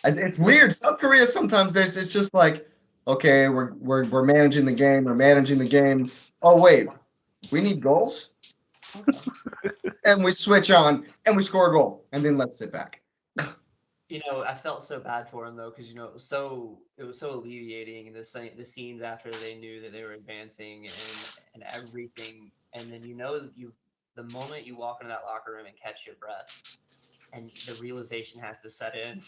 It's weird. South Korea sometimes it's just like, okay, we're managing the game, we're managing the game. Oh wait, we need goals? And we switch on and we score a goal and then let's sit back. I felt so bad for him though, because it was so alleviating the scenes after they knew that they were advancing and everything, and then the moment you walk into that locker room and catch your breath, and the realization has to set in.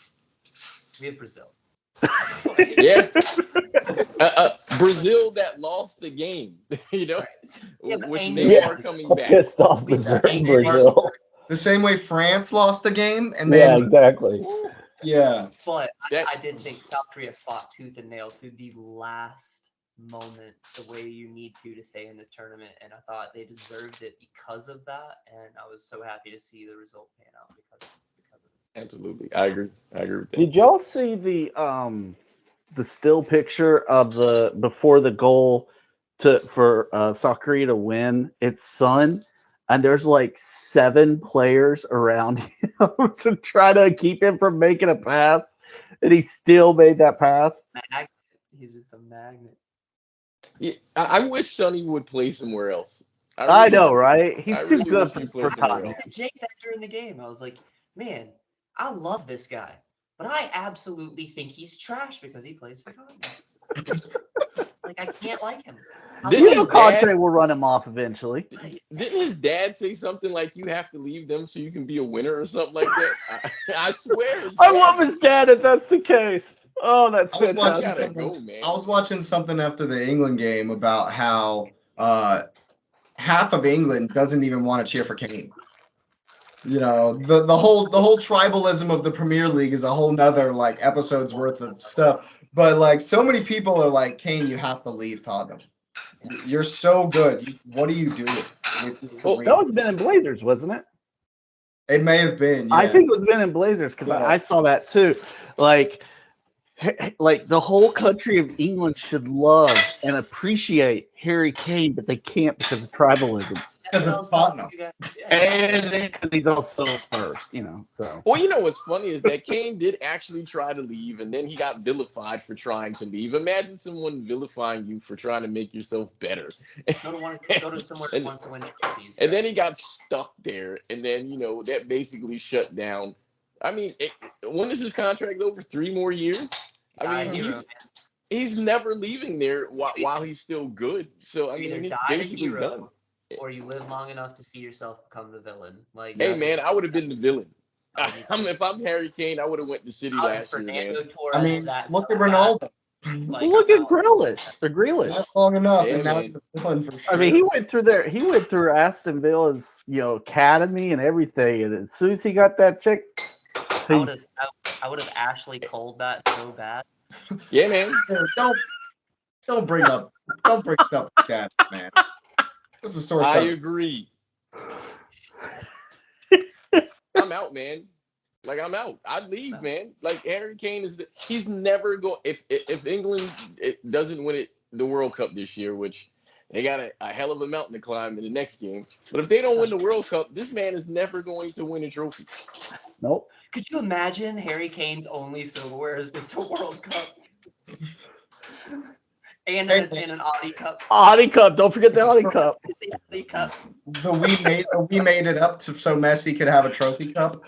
We have Brazil. Yeah. Brazil that lost the game, Right. with angry Neymar coming back. Pissed off Brazil. The same way France lost the game, and Yeah, then exactly. yeah. But I did think South Korea fought tooth and nail to the last moment, the way you need to stay in this tournament, and I thought they deserved it because of that, and I was so happy to see the result pan out because of it. Absolutely, I agree with that. Did y'all see the still picture of the before the goal for South Korea to win? It's Son, and there's like 7 players around him to try to keep him from making a pass, and he still made that pass. Magnet. He's just a magnet. Yeah, I wish Sonny would play somewhere else. I know, right? He's too really good wish for he'd play somewhere Tottenham. else. Jake that during the game, I was like, man, I love this guy, but I absolutely think he's trash because he plays for Tottenham. Like, I can't like him. Conte will run him off eventually. Didn't his dad say something like you have to leave them so you can be a winner or something like that? I swear. I love his dad if that's the case. Oh, that's fantastic. I was watching something after the England game about how half of England doesn't even want to cheer for Kane. The whole tribalism of the Premier League is a whole nother episode's worth of stuff. But so many people are like, Kane, you have to leave Tottenham. You're so good. What are you doing? That was Men in Blazers, wasn't it? It may have been. Yeah. I think it was Men in Blazers because I saw that too. Like the whole country of England should love and appreciate Harry Kane, but they can't because of tribalism. Because of Tottenham. And because he's also Spurs, so. Well, what's funny is that Kane did actually try to leave, and then he got vilified for trying to leave. Imagine someone vilifying you for trying to make yourself better. Go to somewhere that wants to win trophies. And then he got stuck there, and then, that basically shut down. I mean, when is his contract over? 3 more years? I mean, he's never leaving there while he's still good. So, I mean, it's basically done. Or you live long enough to see yourself become the villain. Hey man, I would have been the villain. If I'm Harry Kane, I would have went to City last year, man. I mean, look at Ronaldo. Look at Grealish. Not long enough, Yeah, and now man. he's a villain for sure. I mean, he went through there. He went through Aston Villa's, academy and everything. And as soon as he got that chick, I would have Ashley Cole that so bad. Yeah, man. Don't bring stuff like that, man. This is sore I subject. agree. I'm out, man. I'm out. I'd leave, man. Harry Kane he's never going. If England doesn't win the World Cup this year, which they got a hell of a mountain to climb in the next game. But if they don't win the World Cup, this man is never going to win a trophy. Nope. Could you imagine Harry Kane's only silverware is just a World Cup? and an Audi Cup. Audi Cup. Don't forget the Audi Cup. The Audi Cup. We made it up so Messi could have a trophy cup.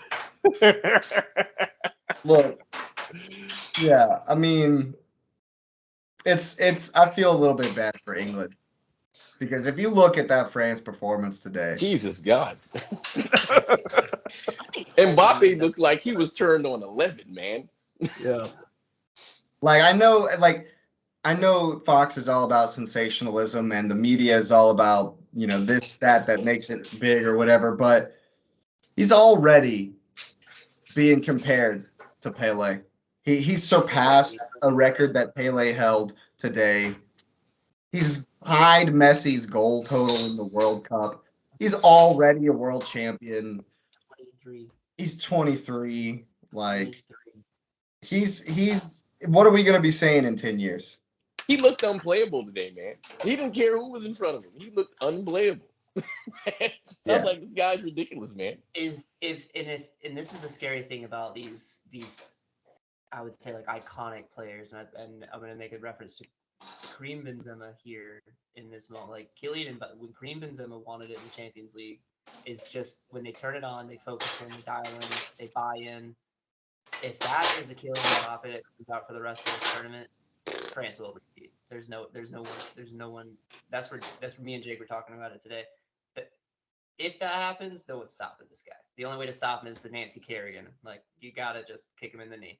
Look, yeah, I mean, it's. I feel a little bit bad for England because if you look at that France performance today, Jesus God. Mbappe looked like he was turned on 11, man. Yeah. like I know Fox is all about sensationalism and the media is all about, this stat that makes it big or whatever, but he's already being compared to Pele. He's surpassed a record that Pele held today. He's tied Messi's goal total in the World Cup. He's already a world champion. 23. He's 23. Like 23. he's what are we gonna be saying in 10 years? He looked unplayable today, man. He didn't care who was in front of him. He looked unplayable. I'm like, this guy's ridiculous, man. And this is the scary thing about these I would say like iconic players, and I'm going to make a reference to Karim Benzema here in this moment. Like Kylian, but when Karim Benzema wanted it in the Champions League, is just when they turn it on, they focus in, they dial in, they buy in. If that is the Kylian Mbappe that comes out for the rest of this tournament, France will repeat. There's no one. That's where me and Jake were talking about it today. But if that happens, no one's stopping this guy. The only way to stop him is the Nancy Kerrigan. Like you gotta just kick him in the knee.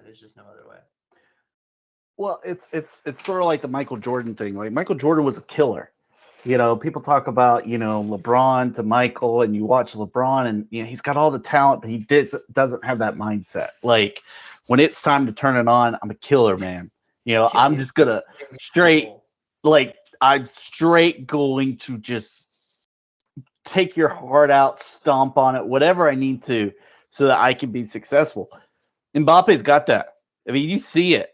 There's just no other way. Well, it's sort of like the Michael Jordan thing. Like Michael Jordan was a killer. People talk about, LeBron to Michael, and you watch LeBron and, he's got all the talent, but he doesn't have that mindset. Like when it's time to turn it on, I'm a killer, man. I'm just going to I'm straight going to just take your heart out, stomp on it, whatever I need to, so that I can be successful. Mbappe's got that. I mean, you see it.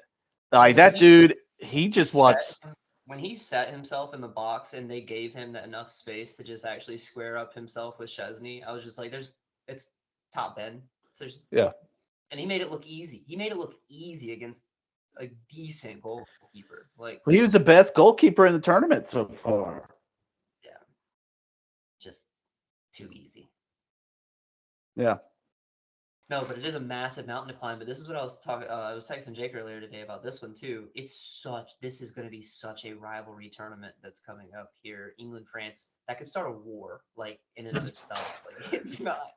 Like that dude, he just watched. When he set himself in the box and they gave him enough space to just actually square up himself with Szczesny, I was just like, it's top Ben. Yeah. And he made it look easy. He made it look easy against a decent goalkeeper. Like he was the best goalkeeper in the tournament so far. Yeah. Just too easy. Yeah. No, but it is a massive mountain to climb. But this is what I was talking. I was texting Jake earlier today about this one too. This is going to be such a rivalry tournament that's coming up here. England, France. That could start a war, like in and of itself. Like it's not.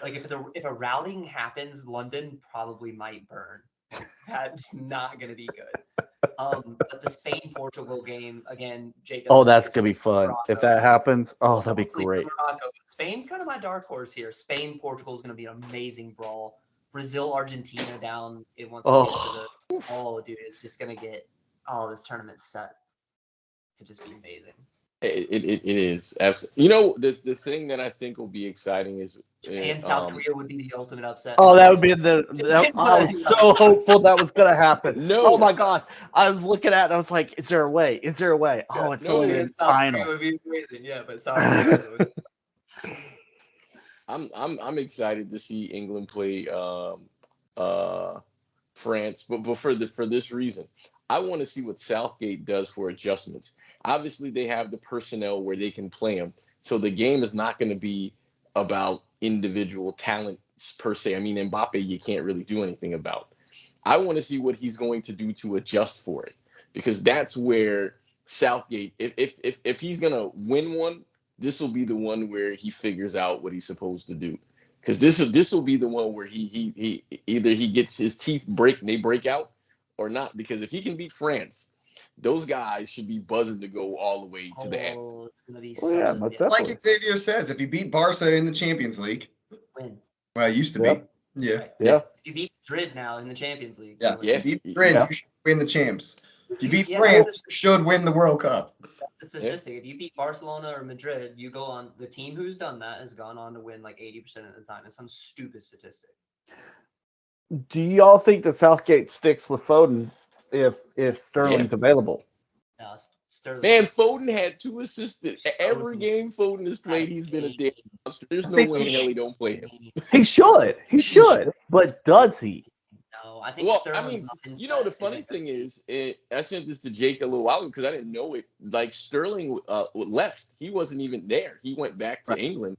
Like if a routing happens, London probably might burn. Like, that's not going to be good. But the Spain-Portugal game again, Jake. Oh, that's gonna be fun Morocco. if that happens. Oh, that'd be great. Morocco. Spain's kind of my dark horse here. Spain-Portugal is going to be an amazing brawl. Brazil-Argentina down. It wants to get to the. Oh, dude, it's just going to get. Oh, this tournament's set to just be amazing. It is absolutely. The thing that I think will be exciting is Japan, South Korea would be the ultimate upset. Oh, that would be I was so hopeful that was gonna happen. No. Oh my gosh, I was looking at it. I was like, "Is there a way? Is there a way?" Oh, it's only the final. Korea would be amazing. Yeah, but South Korea. I'm excited to see England play France, but for this reason, I want to see what Southgate does for adjustments. Obviously, they have the personnel where they can play them, so the game is not going to be about individual talents per se. I mean, Mbappe, you can't really do anything about. I want to see what he's going to do to adjust for it, because that's where Southgate, if he's going to win one, this will be the one where he figures out what he's supposed to do. Because this will be the one where he either he gets his teeth break out or not. Because if he can beat France, those guys should be buzzing to go all the way to the end. It's gonna be like Xavier says, if you beat Barca in the Champions League, win. Well, it used to be. Yeah. Right. Yeah. If you beat Madrid now in the Champions League, Yeah. Yeah. If you beat Madrid, you should win the champs. If you beat Yeah, France, you should win the World Cup. That's the statistic. If you beat Barcelona or Madrid, you go on. The team who's done that has gone on to win like 80% of the time. It's some stupid statistic. Do y'all think that Southgate sticks with Foden if Sterling's available? No, Sterling. Man, Foden had 2 assists. Every game Foden has played, he's been a damn monster. There's no way in hell he don't play him. He should. He should. But does he? No, I think Well, I Sterling's mean, mindset the funny isn't- thing is, I sent this to Jake a little while ago because I didn't know it. Like Sterling left, he wasn't even there. He went back to Right. England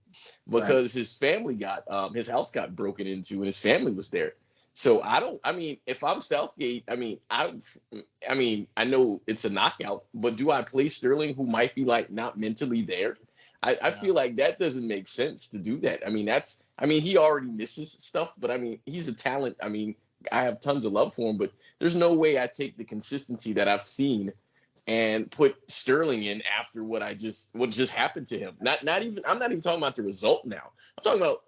because his family got his house got broken into, and his family was there. So I don't. I mean, if I'm Southgate, I mean, I know it's a knockout, but do I play Sterling, who might be like not mentally there? I feel like that doesn't make sense to do that. I mean, he already misses stuff, but I mean, he's a talent. I mean, I have tons of love for him, but there's no way I take the consistency that I've seen and put Sterling in after what just happened to him. Not even I'm not even talking about the result now. I'm talking about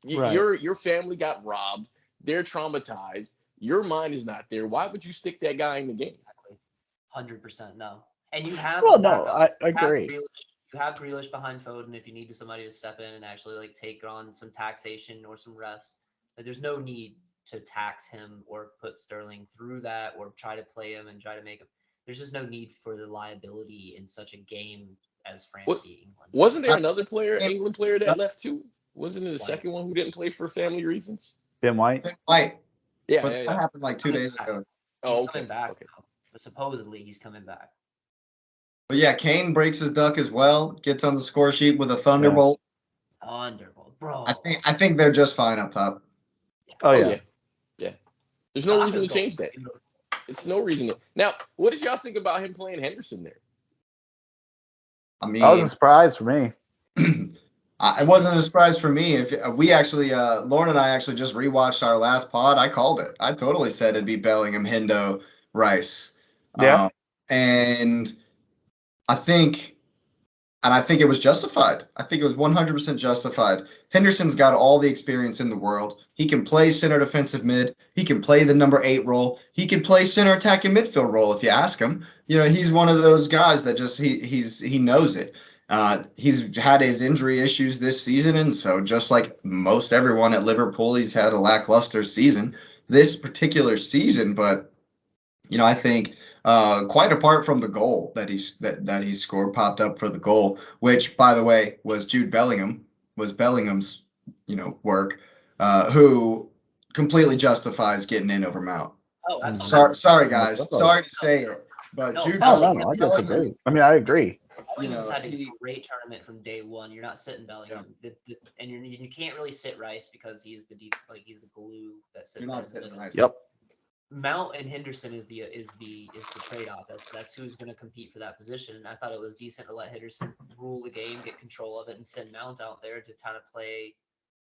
Right. your family got robbed. They're traumatized. Your mind is not there. Why would you stick that guy in the game? 100% no. And you have Well, a no, backup. I agree. You have Grealish behind Foden if you need somebody to step in and actually like take on some taxation or some rest. Like, there's no need to tax him or put Sterling through that or try to play him and try to make him. There's just no need for the liability in such a game as France What- beat England. Wasn't there another player, Yeah. England player, that left too? Wasn't it the White. second one who didn't play for family reasons? Ben White. White, Yeah, but yeah, that yeah. happened like 2 days ago. He's Oh, okay. coming back. Okay. But supposedly he's coming back. But yeah, Kane breaks his duck as well. Gets on the score sheet with a thunderbolt. Thunderbolt, bro. I think they're just fine up top. Oh, Oh, yeah. yeah. There's no reason to Saka's change that. going. It's no reason to. Now, what did y'all think about him playing Henderson there? I That was a mean, surprise for me. it wasn't a surprise for me. If we actually, Lauren and I actually just rewatched our last pod. I called it. I totally said it'd be Bellingham, Hendo, Rice. Yeah. And I think it was justified. I think it was 100% justified. Henderson's got all the experience in the world. He can play center defensive mid. He can play the number 8 role. He can play center attacking midfield role if you ask him. He's one of those guys that just he knows it. He's had his injury issues this season, and so just like most everyone at Liverpool, he's had a lackluster season this particular season. But I think quite apart from the goal that he scored, popped up for the goal, which by the way was Bellingham's work, who completely justifies getting in over Mount. Oh, absolutely. Sorry guys, sorry to say it, but No, Jude Oh, Bellingham, no, I disagree. I mean, I agree. Bellingham's had a he- great tournament from day one. You're not sitting Bellingham, and you can't really sit Rice because he's the deep, he's the glue that sits You're there not in the sitting middle. Rice. Yep. Mount and Henderson is the trade off. That's who's going to compete for that position. And I thought it was decent to let Henderson rule the game, get control of it, and send Mount out there to kind of play,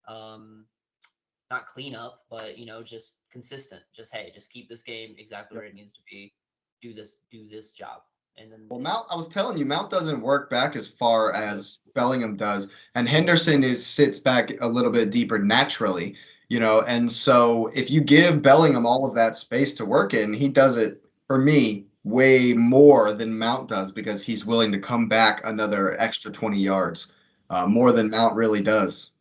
not clean up, but just consistent. Just keep this game exactly where it needs to be. Do this job. And then Well, Mount, I was telling you, Mount doesn't work back as far as Bellingham does, and Henderson sits back a little bit deeper naturally, and so if you give Bellingham all of that space to work in, he does it, for me, way more than Mount does because he's willing to come back another extra 20 yards, more than Mount really does.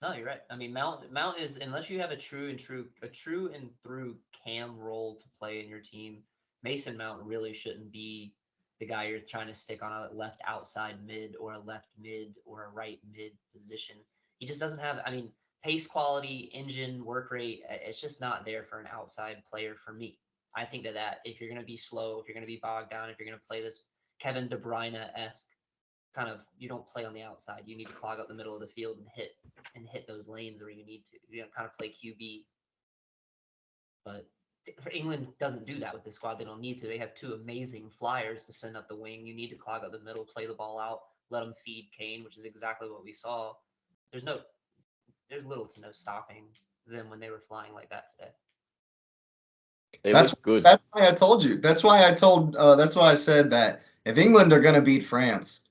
No, you're right. I mean, Mount is, unless you have a true and through cam role to play in your team, Mason Mount really shouldn't be the guy you're trying to stick on a left outside mid or a left mid or a right mid position. He just doesn't have, pace quality, engine, work rate. It's just not there for an outside player for me. I think that if you're going to be slow, if you're going to be bogged down, if you're going to play this Kevin De Bruyne-esque kind of, you don't play on the outside. You need to clog up the middle of the field and hit those lanes where you need to. Kind of play QB. But for England doesn't do that with this squad. They don't need to. They have 2 amazing flyers to send up the wing. You need to clog up the middle, play the ball out, let them feed Kane, which is exactly what we saw. There's little to no stopping them when they were flying like that today. They That's look good. That's why I told you. That's why I said that if England are going to beat France,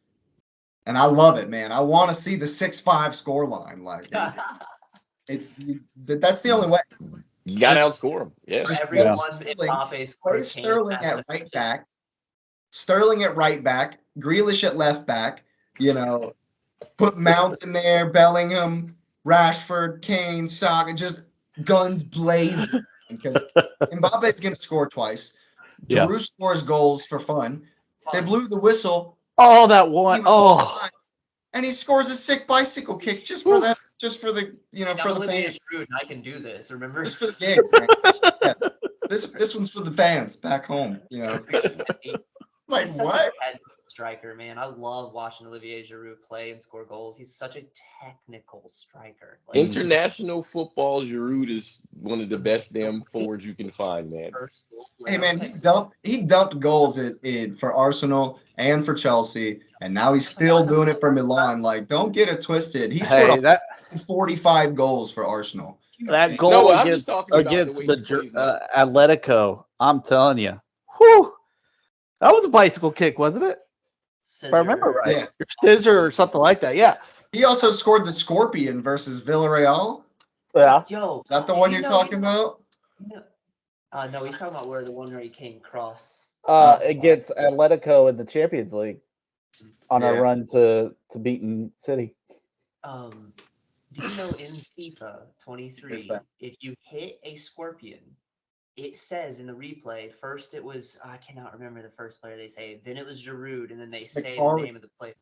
and I love it, man. I want to see the 6-5 scoreline. Like that's the only way. You got to outscore them. Yeah. For Just every play one Sterling, Mbappe play scores, Kane Sterling has at to right touch it. back, Sterling at right back, Grealish at left back. Put Mount in there, Bellingham, Rashford, Kane, Saka, just guns blazing because Mbappe's going to score twice. Yeah. Giroud scores goals for fun. They fun. blew the whistle. Oh, that He one. was Oh, offsides, and he scores a sick bicycle kick just for that, just for the I'm for the Olivier fans, Giroud, and I can do this. Remember? just for the games, man. Yeah. This one's for the fans back home. Like He's such what? a technical striker, man. I love watching Olivier Giroud play and score goals. He's such a technical striker. Like, International football, Giroud is one of the best damn forwards you can find, man. first goal, Hey like, man, he dumped goals for Arsenal and for Chelsea, and now he's still doing it for Milan. Like, don't get it twisted. He scored hey, that 45 goals for Arsenal. that goal No, I'm just against talking about the way he plays now. Atletico. I'm telling you, whew, that was a bicycle kick, wasn't it? If I remember scissor. right, Yeah. or scissor or something like that. Yeah, He also scored the Scorpion versus Villarreal. yeah. Yo, Is that the one you're talking about? No, he's talking about the one where he came cross. Against Atletico in the Champions League on our Yeah. run to beating City. Do you know in FIFA 23, that? if you hit a scorpion, it says in the replay, first it was, I cannot remember the first player they say, then it was Giroud, and then they It's say the Mkhitaryan. name of the player.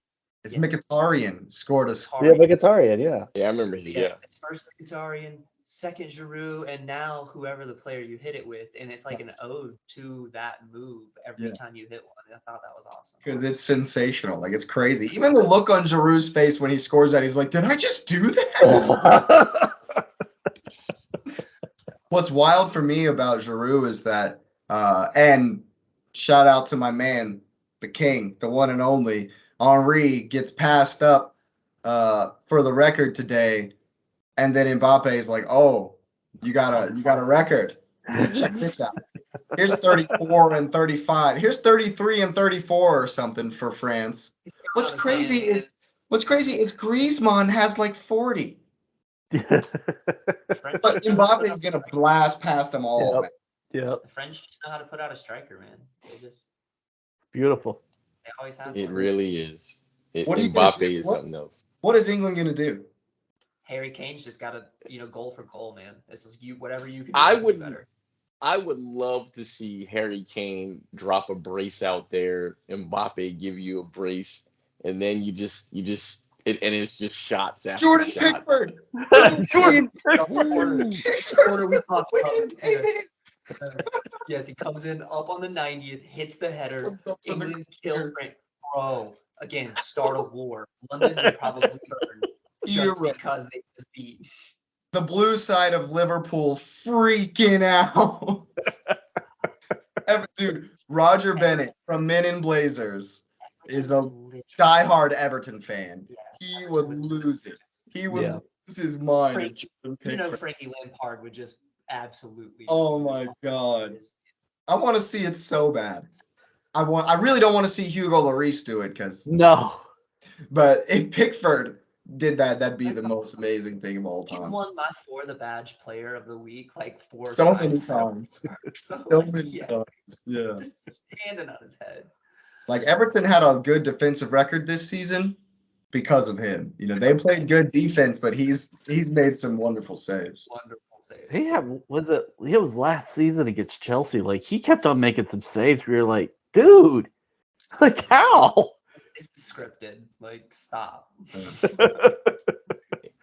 It's Yeah. Mkhitaryan scored a Yeah, Mkhitaryan. Yeah. Yeah, I remember him. Yeah. It's first Mkhitaryan, second Giroud, and now whoever the player you hit it with, and it's like an ode to that move every time you hit one. I thought that was awesome. because it's sensational. Like, it's crazy. Even the look on Giroud's face when he scores that, he's like, "Did I just do that?" What's wild for me about Giroud is that, and shout out to my man, the king, the one and only Henri, gets passed up for the record today, and then Mbappe is like, "Oh, you got a record. Well, check this out. Here's 34 and 35. Here's 33 and 34 or something for France." What's crazy is Griezmann has like 40. But Mbappe's gonna blast past them all, man. Yep. The French just know how to put out a striker, man. It's beautiful. They always have. It really is. What are you gonna Mbappe do? is something else. What is England gonna do? Harry Kane's just got to, goal for goal, man. This is whatever you can do. I to do would better. I would love to see Harry Kane drop a brace out there, Mbappe give you a brace, and then and it's just shots after Jordan shot. Pickford. Jordan Corner we talked about. Yes, he comes in up on the 90th, hits the header. England kill Frank. Bro, again, start a war. London will probably burn just because they just beat. The blue side of Liverpool freaking out. Dude, Roger Bennett from Men in Blazers is a diehard Everton fan. He would lose it. He would lose his mind. Frankie Lampard would just absolutely. Oh my God. I want to see it so bad. I really don't want to see Hugo Lloris do it because no. But if Pickford did that, that'd be the most amazing thing of all He's time. won my For the Badge Player of the Week like 4 So times. many times. So many times. Yeah. Just standing on his head. Like Everton had a good defensive record this season because of him. They played good defense, but he's made some wonderful saves. Wonderful saves. It was last season against Chelsea. Like he kept on making some saves where you're like, dude, like how? It's scripted. Like, stop.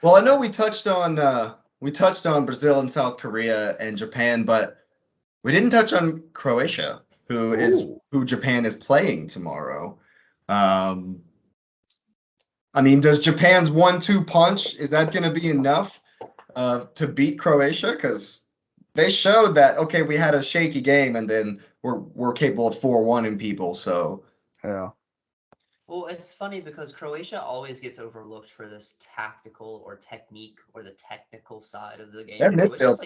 Well, I know we touched on Brazil and South Korea and Japan, but we didn't touch on Croatia, who Japan is playing tomorrow. Does Japan's 1-2 punch, is that going to be enough to beat Croatia? Because they showed that, okay, we had a shaky game, and then we're capable of 4-1 people. So yeah. Well, it's funny because Croatia always gets overlooked for this tactical or technique or the technical side of the game. Their midfield.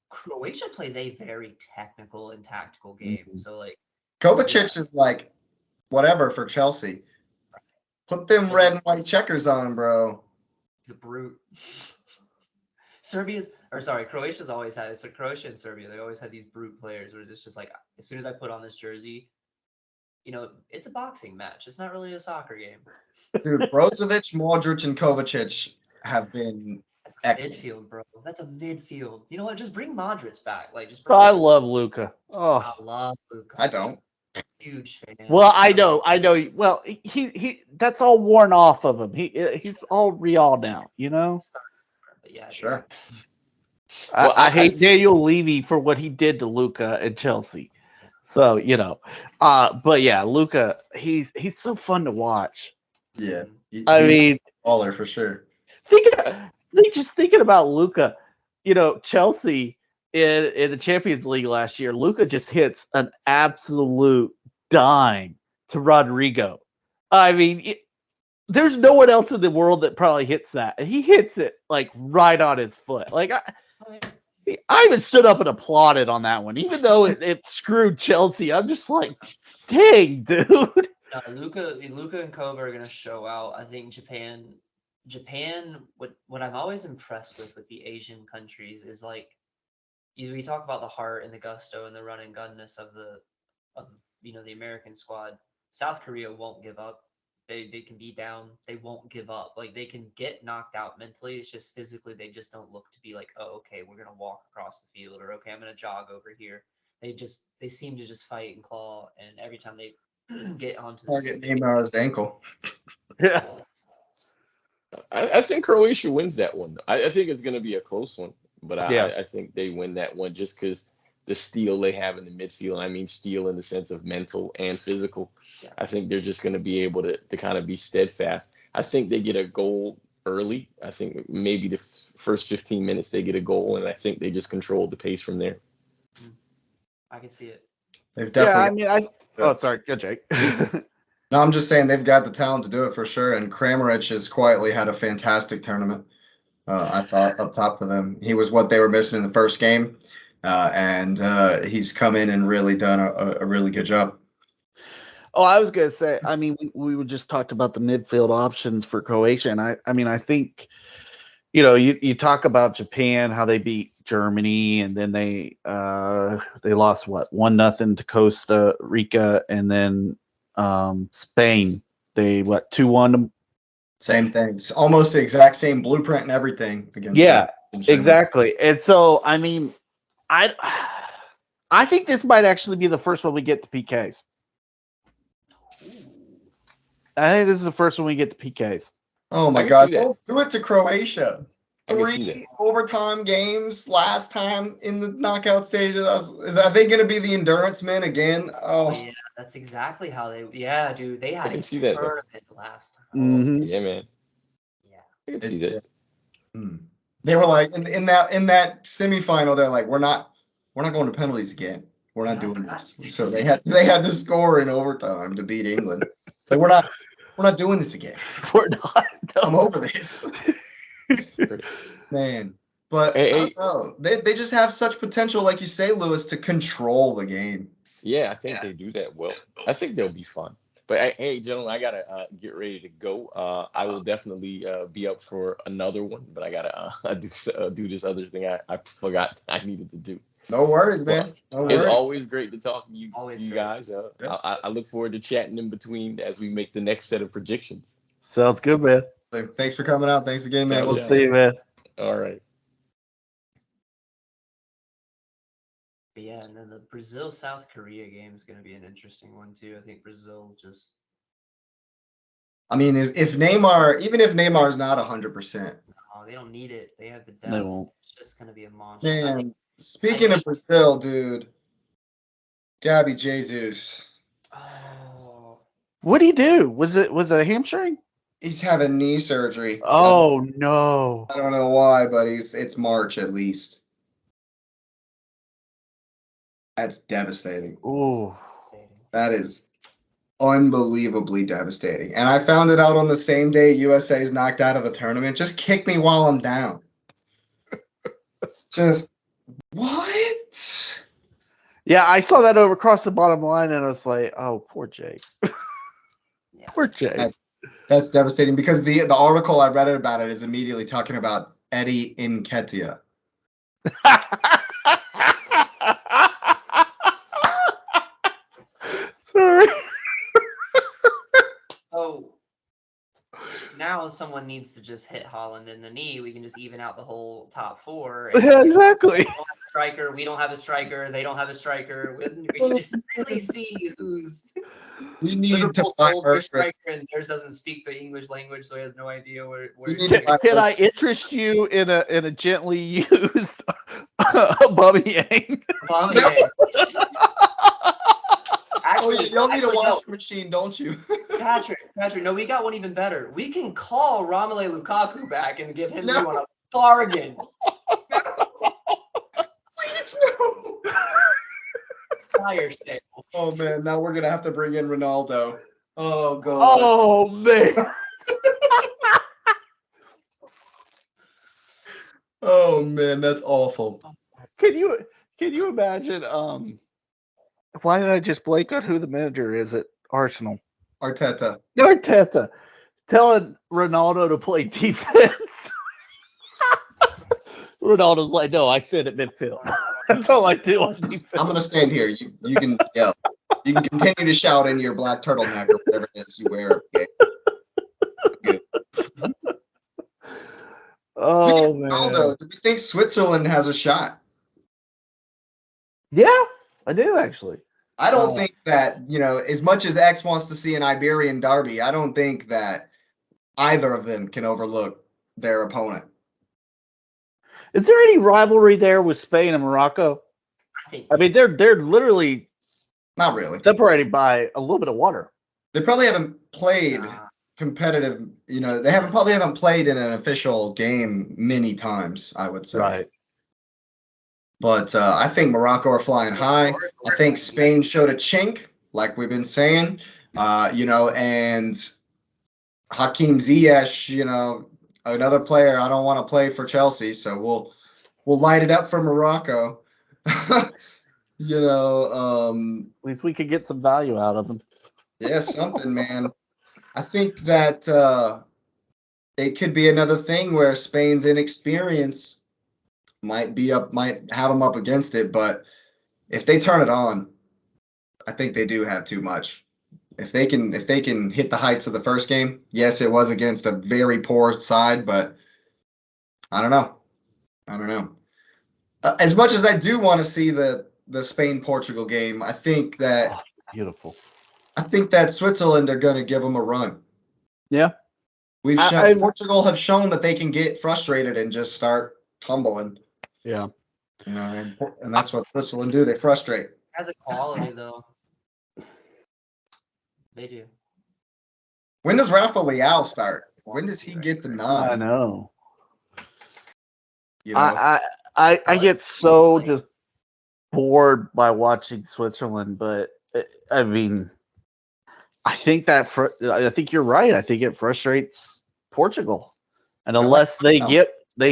Croatia plays a very technical and tactical game. Mm-hmm. So like Kovacic is like whatever for Chelsea. Put them red and white checkers on, bro. He's a brute. Croatia's always had Croatia and Serbia. They always had these brute players where it's just like, as soon as I put on this jersey, it's a boxing match. It's not really a soccer game. Dude, Brozovic, Modric, and Kovacic have been excellent. Midfield, bro. That's a midfield. You know what? Just bring Modric back. Like, just. I love Luka. Oh, I love Luka. I don't. Huge fan. Well, I know. Well, he that's all worn off of him. He's all Real now, you know. But yeah, Sure. Well, I I hate think Daniel Levy for what he did to Luca and Chelsea. So but yeah, Luca, he's so fun to watch. Yeah. I He's mean, a baller for sure. just thinking about Luca, Chelsea in the Champions League last year, Luca just hits an absolute dime to Rodrigo. I mean, there's no one else in the world that probably hits that. And he hits it like right on his foot. Like I even stood up and applauded on that one, even though it screwed Chelsea. I'm just like, dang, dude. Luca and Kova are gonna show out. I think Japan. What I'm always impressed with the Asian countries is like, we talk about the heart and the gusto and the run and gunness of the American squad. South Korea won't give up. They can be down. They won't give up. Like, they can get knocked out mentally. It's just physically they just don't look to be like, oh, okay, we're gonna walk across the field, or okay, I'm gonna jog over here. They seem to just fight and claw, and every time they get onto the Target Neymar's ankle. Yeah. I think Croatia wins that one. I think it's going to be a close one, but Yeah. I think they win that one just because the steel they have in the midfield. I mean, steel in the sense of mental and physical. Yeah. I think they're just going to be able to kind of be steadfast. I think they get a goal early. I think maybe the first 15 minutes they get a goal, and I think they just control the pace from there. I can see it. They've Yeah, definitely. I mean, oh, sorry, good, Jake. No, I'm just saying they've got the talent to do it for sure. And Kramaric has quietly had a fantastic tournament. I thought up top for them, he was what they were missing in the first game, and he's come in and really done a really good job. Oh, I was gonna say. I mean, we were just talked about the midfield options for Croatia, and I mean, I think you talk about Japan, how they beat Germany, and then they lost 1-0 to Costa Rica, and then Spain they 2-1. Same thing. It's almost the exact same blueprint and everything against Yeah, Germany. exactly. And so, I mean, I think this might actually be the first one we get to PKs. I think this is the first one we get to PKs. Oh my I can God! see that. Don't do it to Croatia. I can see 3 that. overtime games last time in the knockout stages. Are they going to be the endurance men again? Oh, Yeah, that's exactly how they. Yeah, dude, they had I can a see that, though. tournament last time. Mhm. Yeah, man. Yeah. I can see that. They were like in that semifinal. They're like, we're not going to penalties again. We're not doing this. So they had to score in overtime to beat England. It's like we're not doing this again. We're not. No. I'm over this, man. But I don't know. They just have such potential, like you say, Lewis, to control the game. Yeah, I think they do that well. I think they'll be fun. But hey, gentlemen, I gotta get ready to go. I will definitely be up for another one, but I gotta do this other thing I forgot I needed to do. No worries, Well, man. No it's worries. always great to talk to you, Always you great. guys. I look forward to chatting in between as we make the next set of predictions. Sounds good, man. Thanks for coming out. Thanks again, man. No We'll doubt. See you, man. All right. But yeah, and then the Brazil South Korea game is going to be an interesting one too. I think Brazil just. I mean, if Neymar, even if Neymar is not 100%, No, they don't need it. They have the They depth. won't. It's just going to be a monster. I man. think. Speaking of Brazil, dude, Gabby Jesus, Oh, What did he do? Was it a hamstring? he's having knee surgery. Oh no. I don't know why, but it's March at least. That's devastating. Oh. That is unbelievably devastating. And I found it out on the same day USA's knocked out of the tournament. Just kick me while I'm down. Just what? Yeah, I saw that over across the bottom line, and I was like, "Oh, poor Jake. yeah. Poor Jake." That's devastating because the article I read about it is immediately talking about Eddie Nketiah. Sorry. Oh. Now someone needs to just hit Holland in the knee. We can just even out the whole top four. And Yeah, exactly. striker. We don't have a striker. They don't have a striker. We can just really see who's We need to Liverpool buy sold their merch. striker, and theirs doesn't speak the English language, so he has no idea where We he's need to gonna buy go. Can I interest you in a gently used Aubameyang? Aubameyang. Oh, Actually, yeah, y'all need a no, washing machine, don't you? Patrick, no, we got one even better. We can call Romelu Lukaku back and give him No. you on a bargain. Please no. Fire sale. Oh man, now we're gonna have to bring in Ronaldo. Oh god. Oh man. Oh man, that's awful. Can you imagine? Why did I just blank on who the manager is at Arsenal? Arteta. Arteta telling Ronaldo to play defense. Ronaldo's like, no, I sit at midfield. That's all I do on defense. I'm gonna stand here. You can yell. You can continue to shout in your black turtleneck or whatever it is you wear. Okay. Good. Oh man. Ronaldo, do we think Switzerland has a shot? Yeah, I do actually. I don't think that, as much as X wants to see an Iberian derby, I don't think that either of them can overlook their opponent. Is there any rivalry there with Spain and Morocco? I mean, they're literally Not really. separated by a little bit of water. They probably haven't played competitive, they probably haven't played in an official game many times, I would say. Right. But I think Morocco are flying high. I think Spain showed a chink, like we've been saying, and Hakeem Ziyech, another player. I don't want to play for Chelsea, so we'll light it up for Morocco. At least we could get some value out of them. Yeah, something, man. I think that it could be another thing where Spain's inexperience might have them up against it, but if they turn it on, I think they do have too much. If they can hit the heights of the first game, yes, it was against a very poor side, but I don't know. As much as I do want to see the Spain-Portugal game, I think that beautiful. I think that Switzerland are going to give them a run. Yeah. Portugal have shown that they can get frustrated and just start tumbling. Yeah. And that's what Switzerland do. They frustrate. Has a quality though. They do. When does Rafa Leao start? When does he get the nod? I know. You know? I get so just bored by watching Switzerland, but I mean, I think you're right. I think it frustrates Portugal, and unless they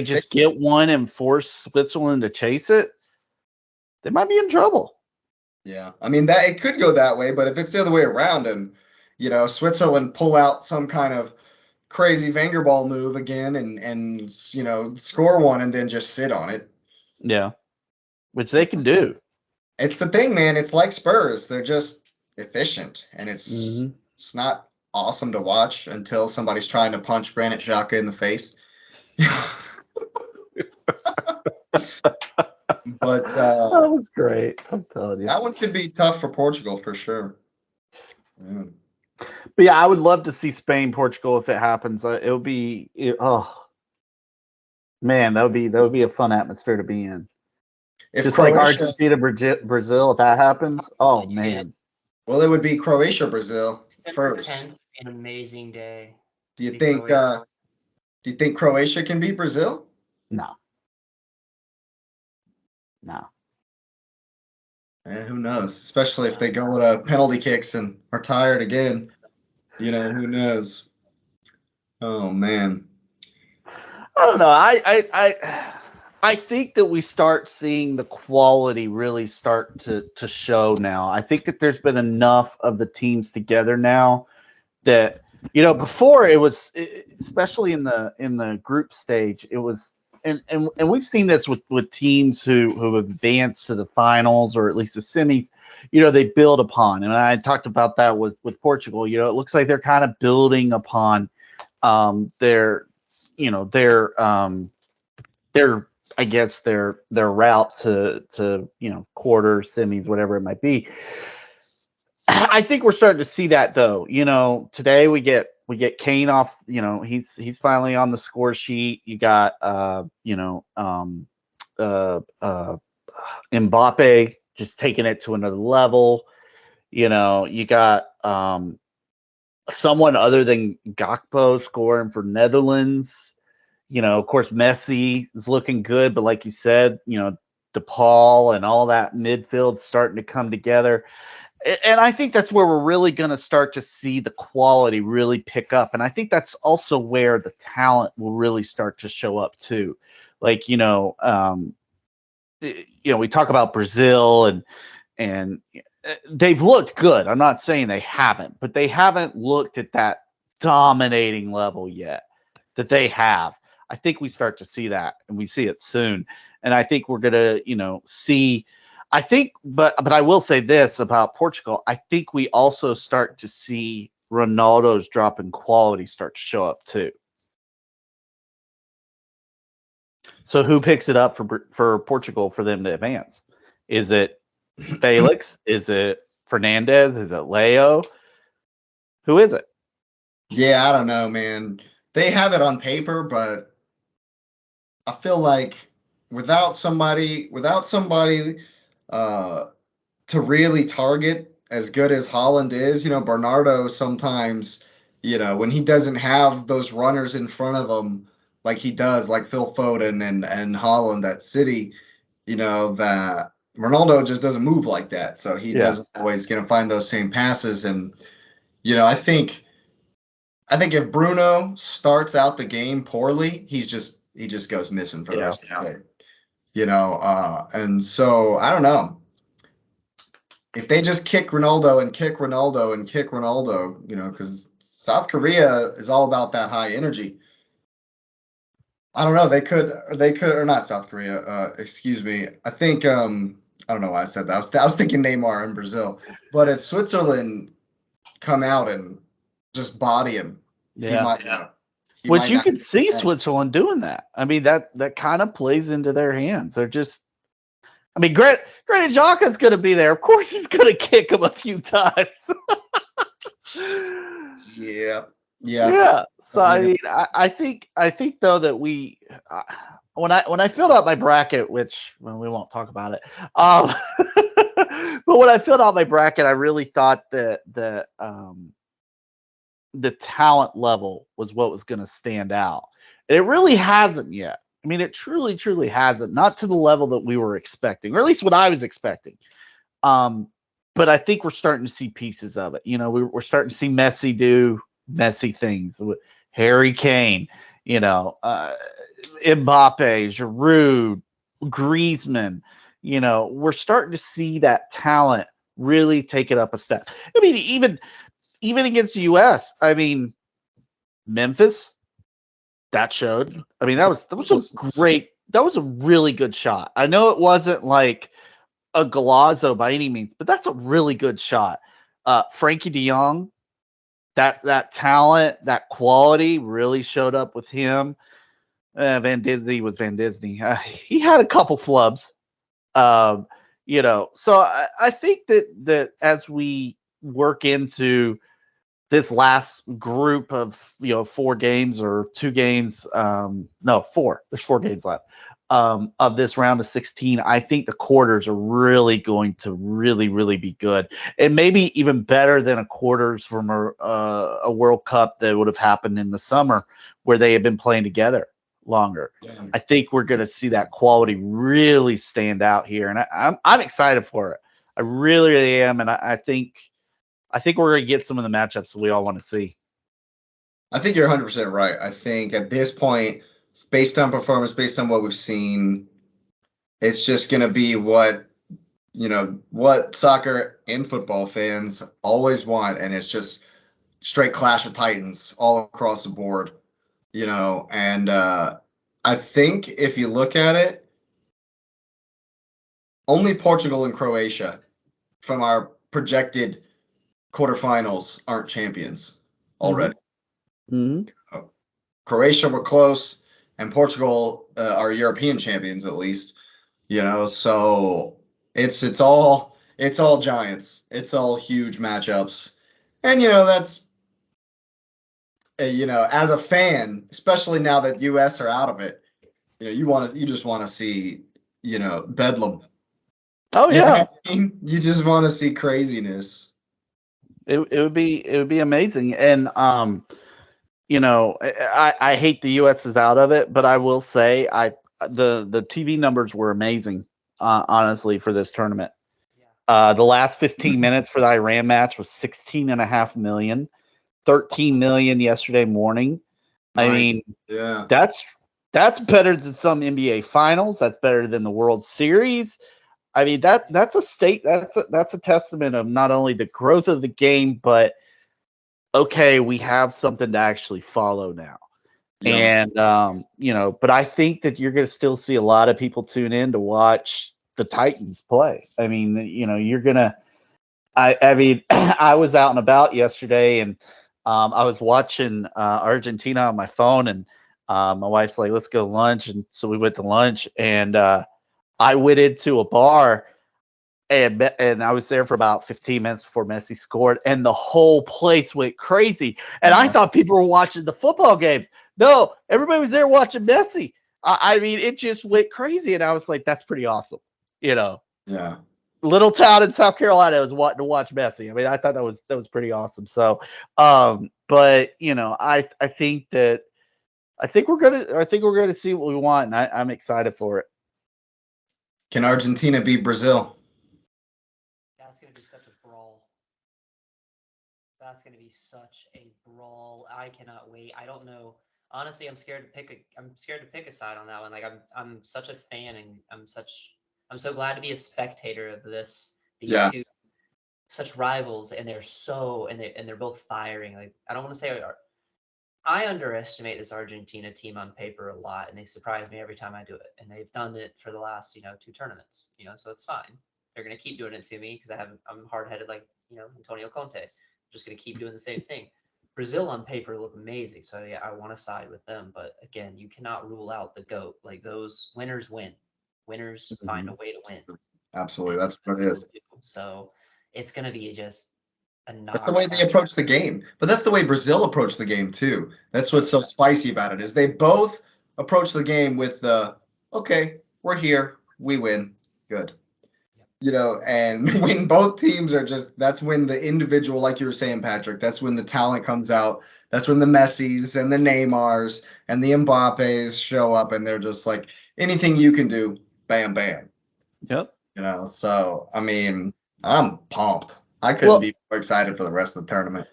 just get one and force Switzerland to chase it, they might be in trouble. Yeah, I mean that it could go that way, but if it's the other way around and Switzerland pull out some kind of crazy Wenger ball move again and score one and then just sit on it. Yeah, which they can do. It's the thing, man. It's like Spurs. They're just efficient, and it's not awesome to watch until somebody's trying to punch Granit Xhaka in the face. But that was great. I'm telling you, that one could be tough for Portugal for sure. Yeah. But yeah, I would love to see Spain, Portugal if it happens. It would be man, that would be a fun atmosphere to be in. If Just Croatia, like Argentina, Brazil, if that happens, oh man. Well, it would be Croatia, Brazil first. 10th, an amazing day. Do you think? Do you think Croatia can beat Brazil? No. Who knows? Especially if they go to penalty kicks and are tired again. Who knows? Oh man. I don't know. I think that we start seeing the quality really start to show now. I think that there's been enough of the teams together now that before it was, especially in the group stage, it was. And we've seen this with teams who have advanced to the finals or at least the semis, they build upon. And I talked about that with Portugal. It looks like they're kind of building upon their I guess their route to quarters, semis, whatever it might be. I think we're starting to see that though. Today we get Kane off. He's finally on the score sheet. You got Mbappe just taking it to another level. You got someone other than Gakpo scoring for Netherlands. Of course, Messi is looking good, but like you said, DePaul and all that midfield starting to come together. And I think that's where we're really going to start to see the quality really pick up. And I think that's also where the talent will really start to show up too. Like, we talk about Brazil and they've looked good. I'm not saying they haven't, but they haven't looked at that dominating level yet that they have. I think we start to see that, and we see it soon. And I think we're gonna, see. I think, but I will say this about Portugal. I think we also start to see Ronaldo's drop in quality start to show up too. So who picks it up for Portugal for them to advance? Is it Felix? Is it Fernandez? Is it Leo? Who is it? Yeah, I don't know, man. They have it on paper, but I feel like without somebody to really target as good as Holland is, Bernardo sometimes, when he doesn't have those runners in front of him like he does, like Phil Foden and Holland at City, that Ronaldo just doesn't move like that. So he doesn't always going to find those same passes. And, I think if Bruno starts out the game poorly, he just goes missing for the rest of the day. And so I don't know. If they just kick Ronaldo and kick Ronaldo and kick Ronaldo, because South Korea is all about that high energy. I don't know. They could, or not South Korea. Excuse me. I think, I don't know why I said that. I was thinking Neymar in Brazil. But if Switzerland come out and just body him, he might. Which you can see Switzerland doing that. I mean, that kind of plays into their hands. They're just. I mean, Granit Xhaka's going to be there. Of course, he's going to kick him a few times. Yeah. So I mean, I think though that when I filled out my bracket, which we won't talk about it. But when I filled out my bracket, I really thought that the talent level was what was going to stand out. And it really hasn't yet. I mean, it truly, truly hasn't. Not to the level that we were expecting, or at least what I was expecting. But I think we're starting to see pieces of it. We're starting to see Messi do Messi things with Harry Kane, Mbappe, Giroud, Griezmann. We're starting to see that talent really take it up a step. I mean, even against the U.S. I mean, Memphis, that showed. I mean, that was a great. That was a really good shot. I know it wasn't like a Golazo by any means, but that's a really good shot. Frankie De Jong, that talent, that quality really showed up with him. Van Disney was Van Disney. He had a couple flubs. So I think that as we work into this last group of 4 games or 2 games, no, 4. There's 4 games left of this round of 16. I think the quarters are really going to really, really be good, and maybe even better than a quarters from a World Cup that would have happened in the summer where they had been playing together longer. Yeah. I think we're going to see that quality really stand out here, and I'm excited for it. I really, really am, and I think we're going to get some of the matchups that we all want to see. I think you're 100% right. I think at this point, based on performance, based on what we've seen, it's just going to be what soccer and football fans always want, and it's just straight clash of titans all across the board, and I think if you look at it, only Portugal and Croatia from our projected quarterfinals aren't champions already. Mm-hmm. Croatia were close, and Portugal are European champions at least. So it's all giants. It's all huge matchups, and that's as a fan, especially now that US are out of it, you just want to see bedlam. Oh You know yeah, what I mean? You just want to see craziness. it would be amazing. And I hate the U.S. is out of it, but I will say the TV numbers were amazing, honestly, for this tournament. The last 15 minutes for the Iran match was 16.5 million, 13 million yesterday morning. I mean, yeah, that's better than some NBA finals. That's better than the World Series. I mean, that's a testament of not only the growth of the game, but okay, we have something to actually follow now. yeah. And but I think that you're going to still see a lot of people tune in to watch the Titans play. I mean, you're gonna. I mean, I was out and about yesterday, and I was watching Argentina on my phone, and my wife's like, "Let's go to lunch," and so we went to lunch, and I went into a bar. And I was there for about 15 minutes before Messi scored, and the whole place went crazy. And I thought people were watching the football games. No, everybody was there watching Messi. I mean, it just went crazy, and I was like, "That's pretty awesome." Yeah. Little town in South Carolina was wanting to watch Messi. I mean, I thought that was pretty awesome. So, but I think we're gonna see what we want, and I'm excited for it. Can Argentina beat Brazil? That's going to be such a brawl. That's going to be such a brawl. I cannot wait. I don't know. Honestly, I'm scared to pick a side on that one. Like I'm such a fan, and I'm so glad to be a spectator of this. These Yeah. two such rivals, and they're both firing. Like I don't want to say I underestimate this Argentina team on paper a lot, and they surprise me every time I do it. And they've done it for the last, 2 tournaments, so it's fine. They're going to keep doing it to me because I'm hard-headed like, Antonio Conte. I'm just going to keep doing the same thing. Brazil on paper look amazing, so yeah, I want to side with them. But again, you cannot rule out the GOAT. Like those winners win. Winners find a way to win. Absolutely. That's what it is. So it's going to be just That's the way they approach the game. But that's the way Brazil approached the game too. That's what's so spicy about it is they both approach the game with the okay, we're here, we win, good. And when both teams are that's when the individual, like you were saying, Patrick, that's when the talent comes out. That's when the Messis and the Neymars and the Mbappes show up, and they're just like anything you can do, bam, bam. Yep. So I mean, I'm pumped. I couldn't be more excited for the rest of the tournament.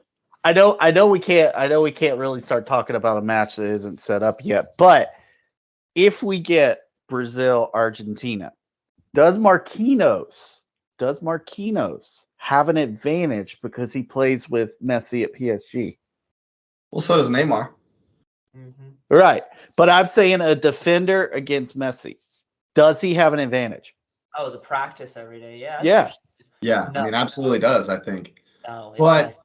I know we can't really start talking about a match that isn't set up yet, but if we get Brazil Argentina, does Marquinhos have an advantage because he plays with Messi at PSG? Well, so does Neymar. Mm-hmm. Right. But I'm saying a defender against Messi. Does he have an advantage? Oh, the practice every day. Yeah. Yeah. Yeah. No, I mean, absolutely does, I think. No, it's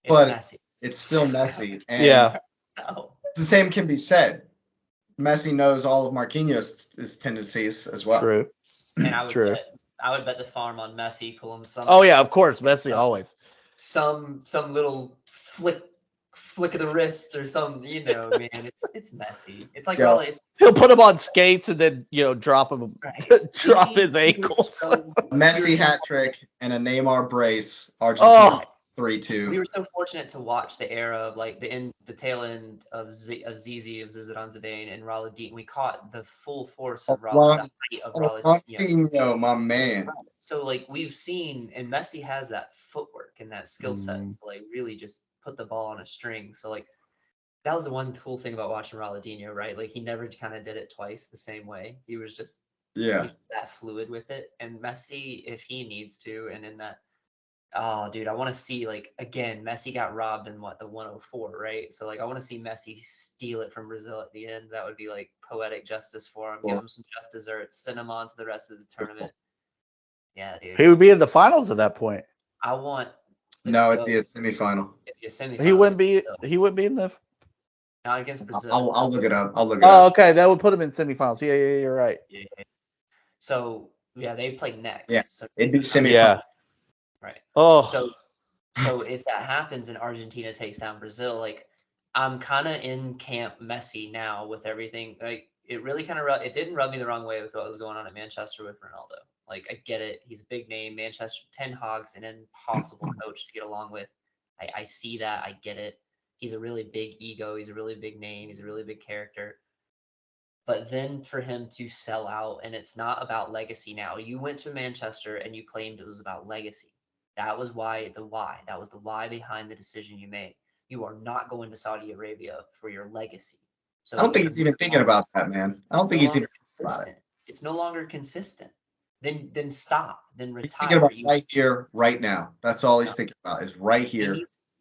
but Messi. It's still Messi. And yeah. No. The same can be said. Messi knows all of Marquinhos' tendencies as well. True. And I would bet the farm on Messi pulling some. Oh yeah, of course, Messi always. Some little flick of the wrist or some, man. It's Messi. It's like he'll put him on skates and then drop him, drop his ankles. Messi hat trick and a Neymar brace. Argentina 3-2. We were so fortunate to watch the era of like the tail end of Zizi, of Zidane Zidane and Ronaldinho. We caught the full force of Ronaldinho, my man. So like we've seen, and Messi has that footwork and that skill set to like really just put the ball on a string. So like that was the one cool thing about watching Ronaldinho, right? Like he never kind of did it twice the same way. He was just that fluid with it. And Messi, if he needs to, and in that. Oh, dude, I want to see, like, again, Messi got robbed in the 104, right? So, like, I want to see Messi steal it from Brazil at the end. That would be, like, poetic justice for him. Give him some just desserts. Send him on to the rest of the tournament. Yeah, dude. He would be in the finals at that point. I want. No, it'd be a semifinal. It'd be a semifinal. He wouldn't be in the. Not against Brazil. I'll look it up. I'll look it Oh, up. okay. That would put them in semifinals. Yeah, you're right. Yeah. So yeah, they play next. Yeah, So, it'd be semifinal. Yeah. right. Oh. So if that happens and Argentina takes down Brazil, like I'm kind of in camp Messi now with everything. Like it really kind of it didn't rub me the wrong way with what was going on at Manchester with Ronaldo. Like I get it, he's a big name. Manchester, Ten Hag's an impossible coach to get along with. I see that. I get it. He's a really big ego. He's a really big name. He's a really big character. But then for him to sell out, and it's not about legacy now. You went to Manchester and you claimed it was about legacy. That was why. That was the why behind the decision you made. You are not going to Saudi Arabia for your legacy. So I don't think he's even thinking about that, man. I don't think he's even thinking about it. It's no longer consistent. Then stop. Then retire. He's thinking about right here, right now. That's all he's thinking about is right here.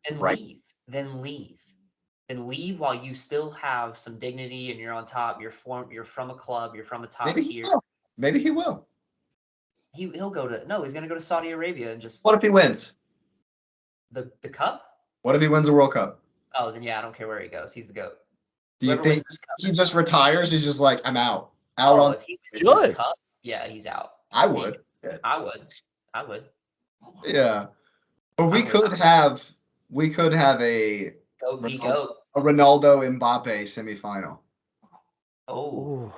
Then right. leave. Then leave. Then leave while you still have some dignity and you're on top. You're from a club. You're from a top tier. Maybe he will. He'll go to he's gonna go to Saudi Arabia and just. What if he wins the cup? What if he wins the World Cup? Oh, then yeah, I don't care where he goes. He's the GOAT. Do you think he just retires? He's just like, I'm out. If he wins this cup, yeah, he's out. I would. Yeah, but we could have a Ronaldo Mbappe semifinal. Oh.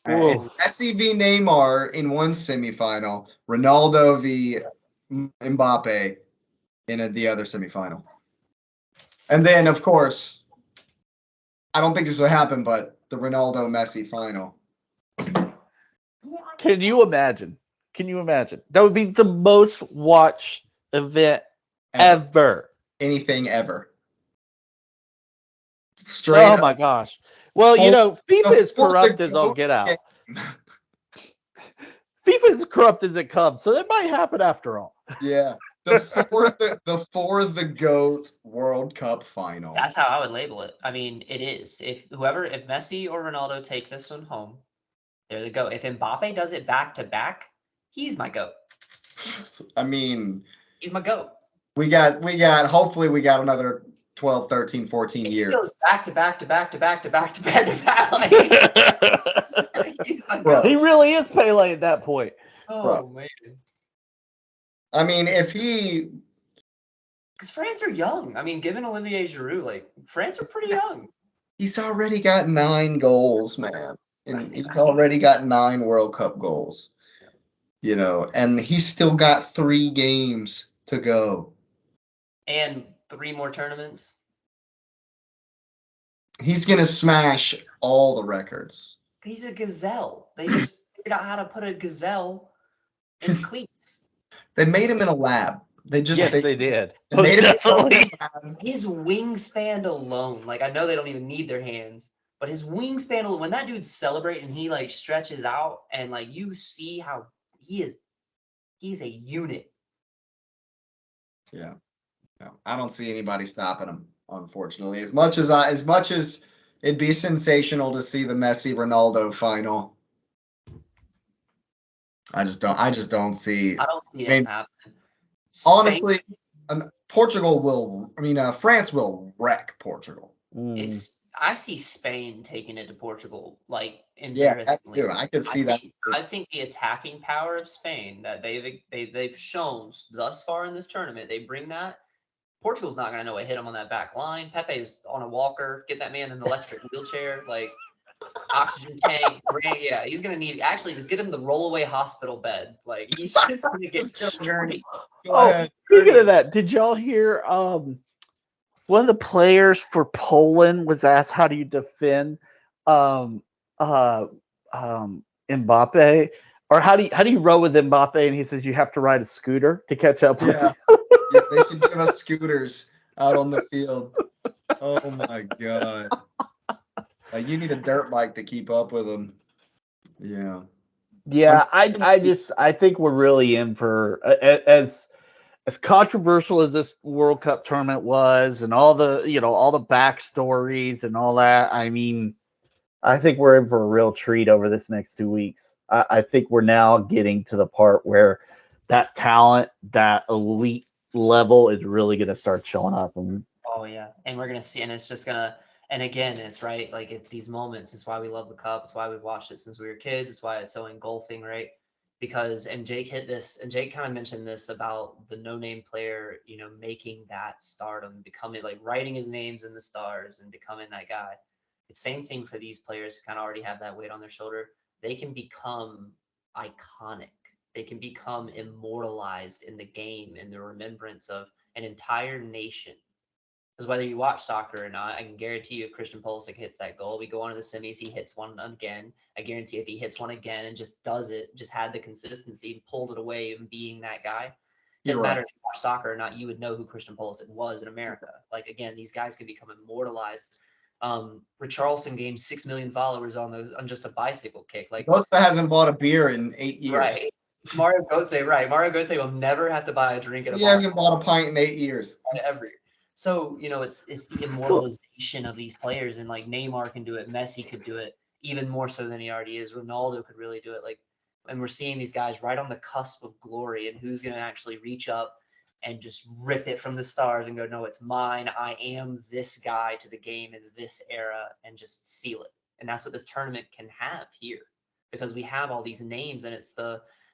Right, it's Messi v Neymar in one semifinal, Ronaldo v Mbappe in the other semifinal. And then, of course, I don't think this will happen, but the Ronaldo-Messi final. Can you imagine? That would be the most watched event ever. Anything ever. Straight up. My gosh. Well, FIFA is corrupt as all get out. FIFA is corrupt as it comes, so that might happen after all. Yeah. For the GOAT World Cup final. That's how I would label it. I mean, it is. If Messi or Ronaldo take this one home, they're the GOAT. If Mbappe does it back to back, he's my GOAT. I mean, he's my GOAT. Hopefully we got another 12, 13, 14 years. He goes back to back to back to back to back to back to back. Like, he really is Pele at that point. Oh, man. I mean, because France are young. I mean, given Olivier Giroud, like France are pretty young. He's already got 9 goals, man. And he's already got 9 World Cup goals. And he's still got 3 games to go. And 3 more tournaments. He's going to smash all the records. He's a gazelle. They just figured out how to put a gazelle in cleats. They made him in a lab. They did. They made him his wingspan alone. Like, I know they don't even need their hands, but his wingspan alone, when that dude celebrates and he like stretches out and like you see how he's a unit. Yeah. No, I don't see anybody stopping him, unfortunately. As much as it'd be sensational to see the Messi Ronaldo final. I just don't see. I don't see it happening. Honestly, France will wreck Portugal. I see Spain taking it to Portugal, like that's true. I could see that. I think the attacking power of Spain that they've shown thus far in this tournament, they bring that. Portugal's not going to know what hit him on that back line. Pepe's on a walker. Get that man in an electric wheelchair, like oxygen tank. He's going to need just get him the rollaway hospital bed. Like he's just going to get journey. Speaking of that, did y'all hear? One of the players for Poland was asked, "How do you defend Mbappe, or how do you row with Mbappe?" And he says, "You have to ride a scooter to catch up with him." Yeah, they should give us scooters out on the field. Oh my god! You need a dirt bike to keep up with them. Yeah. Yeah, I think we're really in for as controversial as this World Cup tournament was, and all the backstories and all that. I mean, I think we're in for a real treat over this next 2 weeks. I think we're now getting to the part where that talent, that elite level, is really going to start showing up. And Oh yeah, and we're gonna see, and it's just gonna, and again, it's right, like it's these moments. It's why we love the cup. It's why we've watched it since we were kids. It's why it's so engulfing, right? Because, and Jake hit this, and Jake kind of mentioned this about the no-name player, making that stardom, becoming like writing his names in the stars and becoming that guy. It's same thing for these players who kind of already have that weight on their shoulder. They can become iconic. They can become immortalized in the game, in the remembrance of an entire nation. Because whether you watch soccer or not, I can guarantee you if Christian Pulisic hits that goal, we go on to the semis, he hits one again. I guarantee if he hits one again and just does it, just had the consistency and pulled it away and being that guy, You're doesn't right. matter if you watch soccer or not, you would know who Christian Pulisic was in America. Like, again, these guys can become immortalized. Richarlison gained 6 million followers on just a bicycle kick. Like, Goats that hasn't bought a beer in 8 years. right. Mario Götze, right. Mario Götze will never have to buy a drink at a He bar hasn't bought a pint in 8 years. ever. So, it's the immortalization of these players, and like Neymar can do it, Messi could do it even more so than he already is. Ronaldo could really do it. Like, and we're seeing these guys right on the cusp of glory, and who's going to actually reach up and just rip it from the stars and go, no, it's mine. I am this guy to the game in this era, and just seal it. And that's what this tournament can have here, because we have all these names, and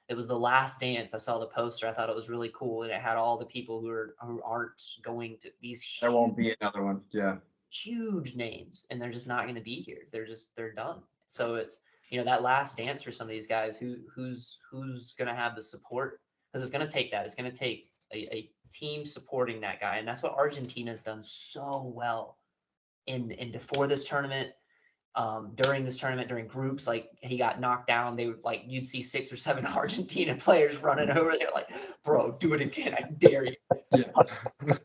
it was the last dance. I saw the poster. I thought it was really cool, and it had all the people who aren't going to these. There won't be another one. Yeah. Huge names, and they're just not going to be here. They're done. So it's that last dance for some of these guys. Who's going to have the support? Because it's going to take that. It's going to take a team supporting that guy, and that's what Argentina's done so well in before this tournament. During this tournament, during groups, like he got knocked down, they would like you'd see 6 or 7 Argentina players running over there, like, bro, do it again, I dare you. Yeah.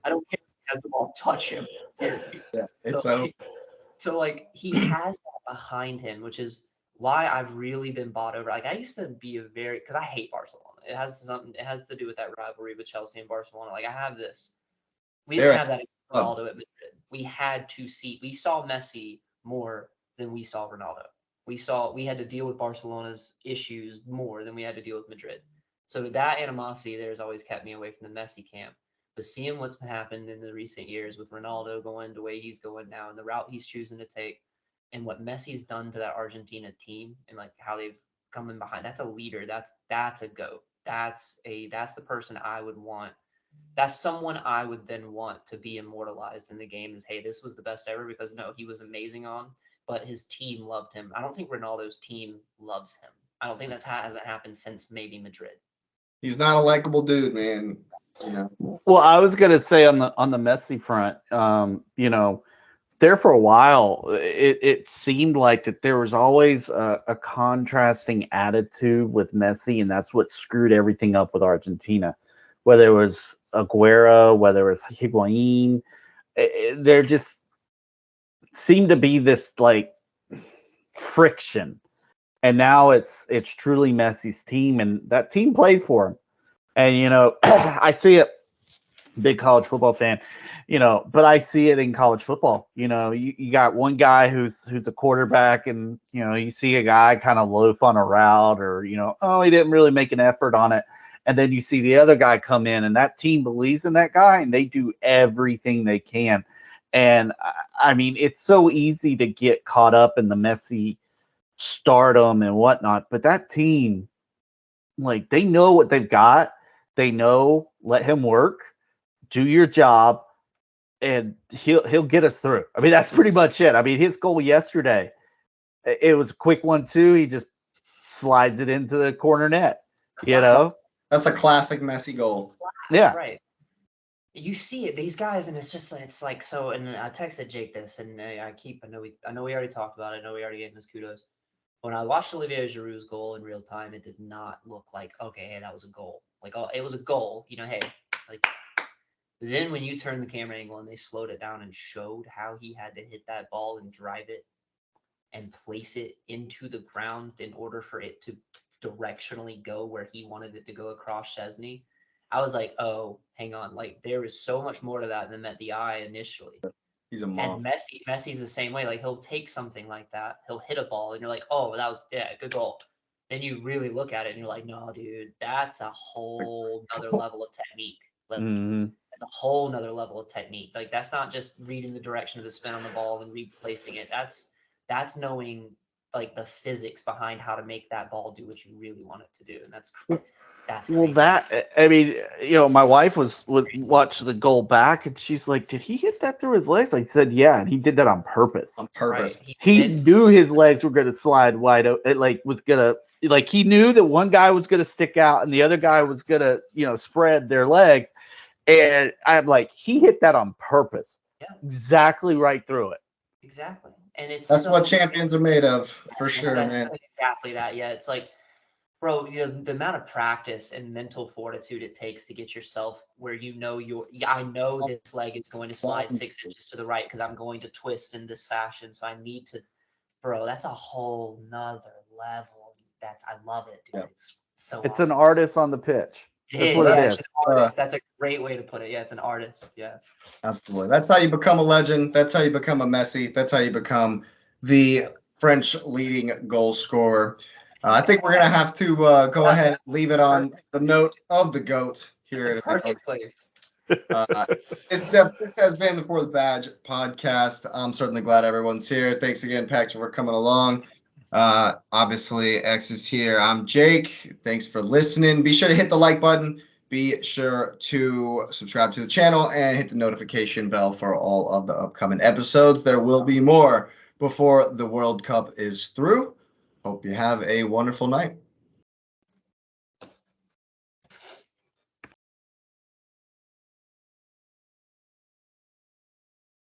I don't care if he has the ball, touch him. Yeah. It's So like he has that behind him, which is why I've really been bought over. Like I used to be because I hate Barcelona. It has to do with that rivalry with Chelsea and Barcelona. Like I have this. We didn't have that in Ronaldo at Madrid. We saw Messi more than we saw Ronaldo. We had to deal with Barcelona's issues more than we had to deal with Madrid. So that animosity there has always kept me away from the Messi camp. But seeing what's happened in the recent years with Ronaldo going the way he's going now and the route he's choosing to take, and what Messi's done to that Argentina team, and like how they've come in behind, that's a leader. That's a GOAT. That's the person I would want. That's someone I would then want to be immortalized in the game as, hey, this was the best ever, because no, he was amazing but his team loved him. I don't think Ronaldo's team loves him. I don't think hasn't happened since maybe Madrid. He's not a likable dude, man. Well, I was gonna say on the Messi front, there for a while, it seemed like that there was always a contrasting attitude with Messi, and that's what screwed everything up with Argentina. Whether it was Aguero, whether it was Higuain, there just seemed to be this like friction. And now it's truly Messi's team, and that team plays for him. And I see it, big college football fan, but I see it in college football. You got one guy who's a quarterback, and you see a guy kind of loaf on a route, or he didn't really make an effort on it. And then you see the other guy come in, and that team believes in that guy, and they do everything they can. And I mean, it's so easy to get caught up in the Messi stardom and whatnot, but that team, like, they know what they've got. They know, let him work, do your job, and he'll get us through. I mean, that's pretty much it. I mean, his goal yesterday, it was a quick 1-2. He just slides it into the corner net. That's a classic Messi goal. Yeah, right. You see it, these guys, and it's like so. And I texted Jake this, and I know we already talked about it. I know we already gave him his kudos. When I watched Olivier Giroud's goal in real time, it did not look like, okay, hey, that was a goal. Like, oh, it was a goal, hey, like. Then when you turn the camera angle and they slowed it down and showed how he had to hit that ball and drive it and place it into the ground in order for it to directionally go where he wanted it to go across Chesney, I was like, oh, hang on. Like, there is so much more to that than met the eye initially. He's a monster. And Messi's the same way. Like, he'll take something like that. He'll hit a ball, and you're like, oh, that was, good goal. Then you really look at it, and you're like, no, dude, that's a whole other level of technique. Like, It's a whole nother level of technique. Like that's not just reading the direction of the spin on the ball and replacing it. That's knowing like the physics behind how to make that ball do what you really want it to do, and that's Well, crazy. that I mean, my wife would watch the goal back, and she's like, "Did he hit that through his legs?" I said, "Yeah," and he did that on purpose. On purpose. Right. He knew his legs were going to slide wide open. Like was gonna like he knew that one guy was going to stick out and the other guy was going to spread their legs. And I'm like, he hit that on purpose. Yeah. Exactly right through it. Exactly. And That's what champions are made of, for sure, that's man. exactly that. Yeah, it's like, bro, the amount of practice and mental fortitude it takes to get yourself where I know this leg is going to slide 6 inches to the right because I'm going to twist in this fashion. So I need to, bro, that's a whole nother level. I love it, dude. Yeah. It's so It's awesome. an artist on the pitch. That's what it it's is. an artist. That's a great way to put it. Yeah, it's an artist. Yeah. Absolutely. That's how you become a legend. That's how you become a Messi. That's how you become the French leading goal scorer. I think we're going to have to go ahead and leave it on the note of the GOAT here. It's a perfect place. This has been the For the Badge podcast. I'm certainly glad everyone's here. Thanks again, Patrick, for coming along. Obviously, X is here. I'm Jake. Thanks for listening. Be sure to hit the like button. Be sure to subscribe to the channel and hit the notification bell for all of the upcoming episodes. There will be more before the World Cup is through. Hope you have a wonderful night.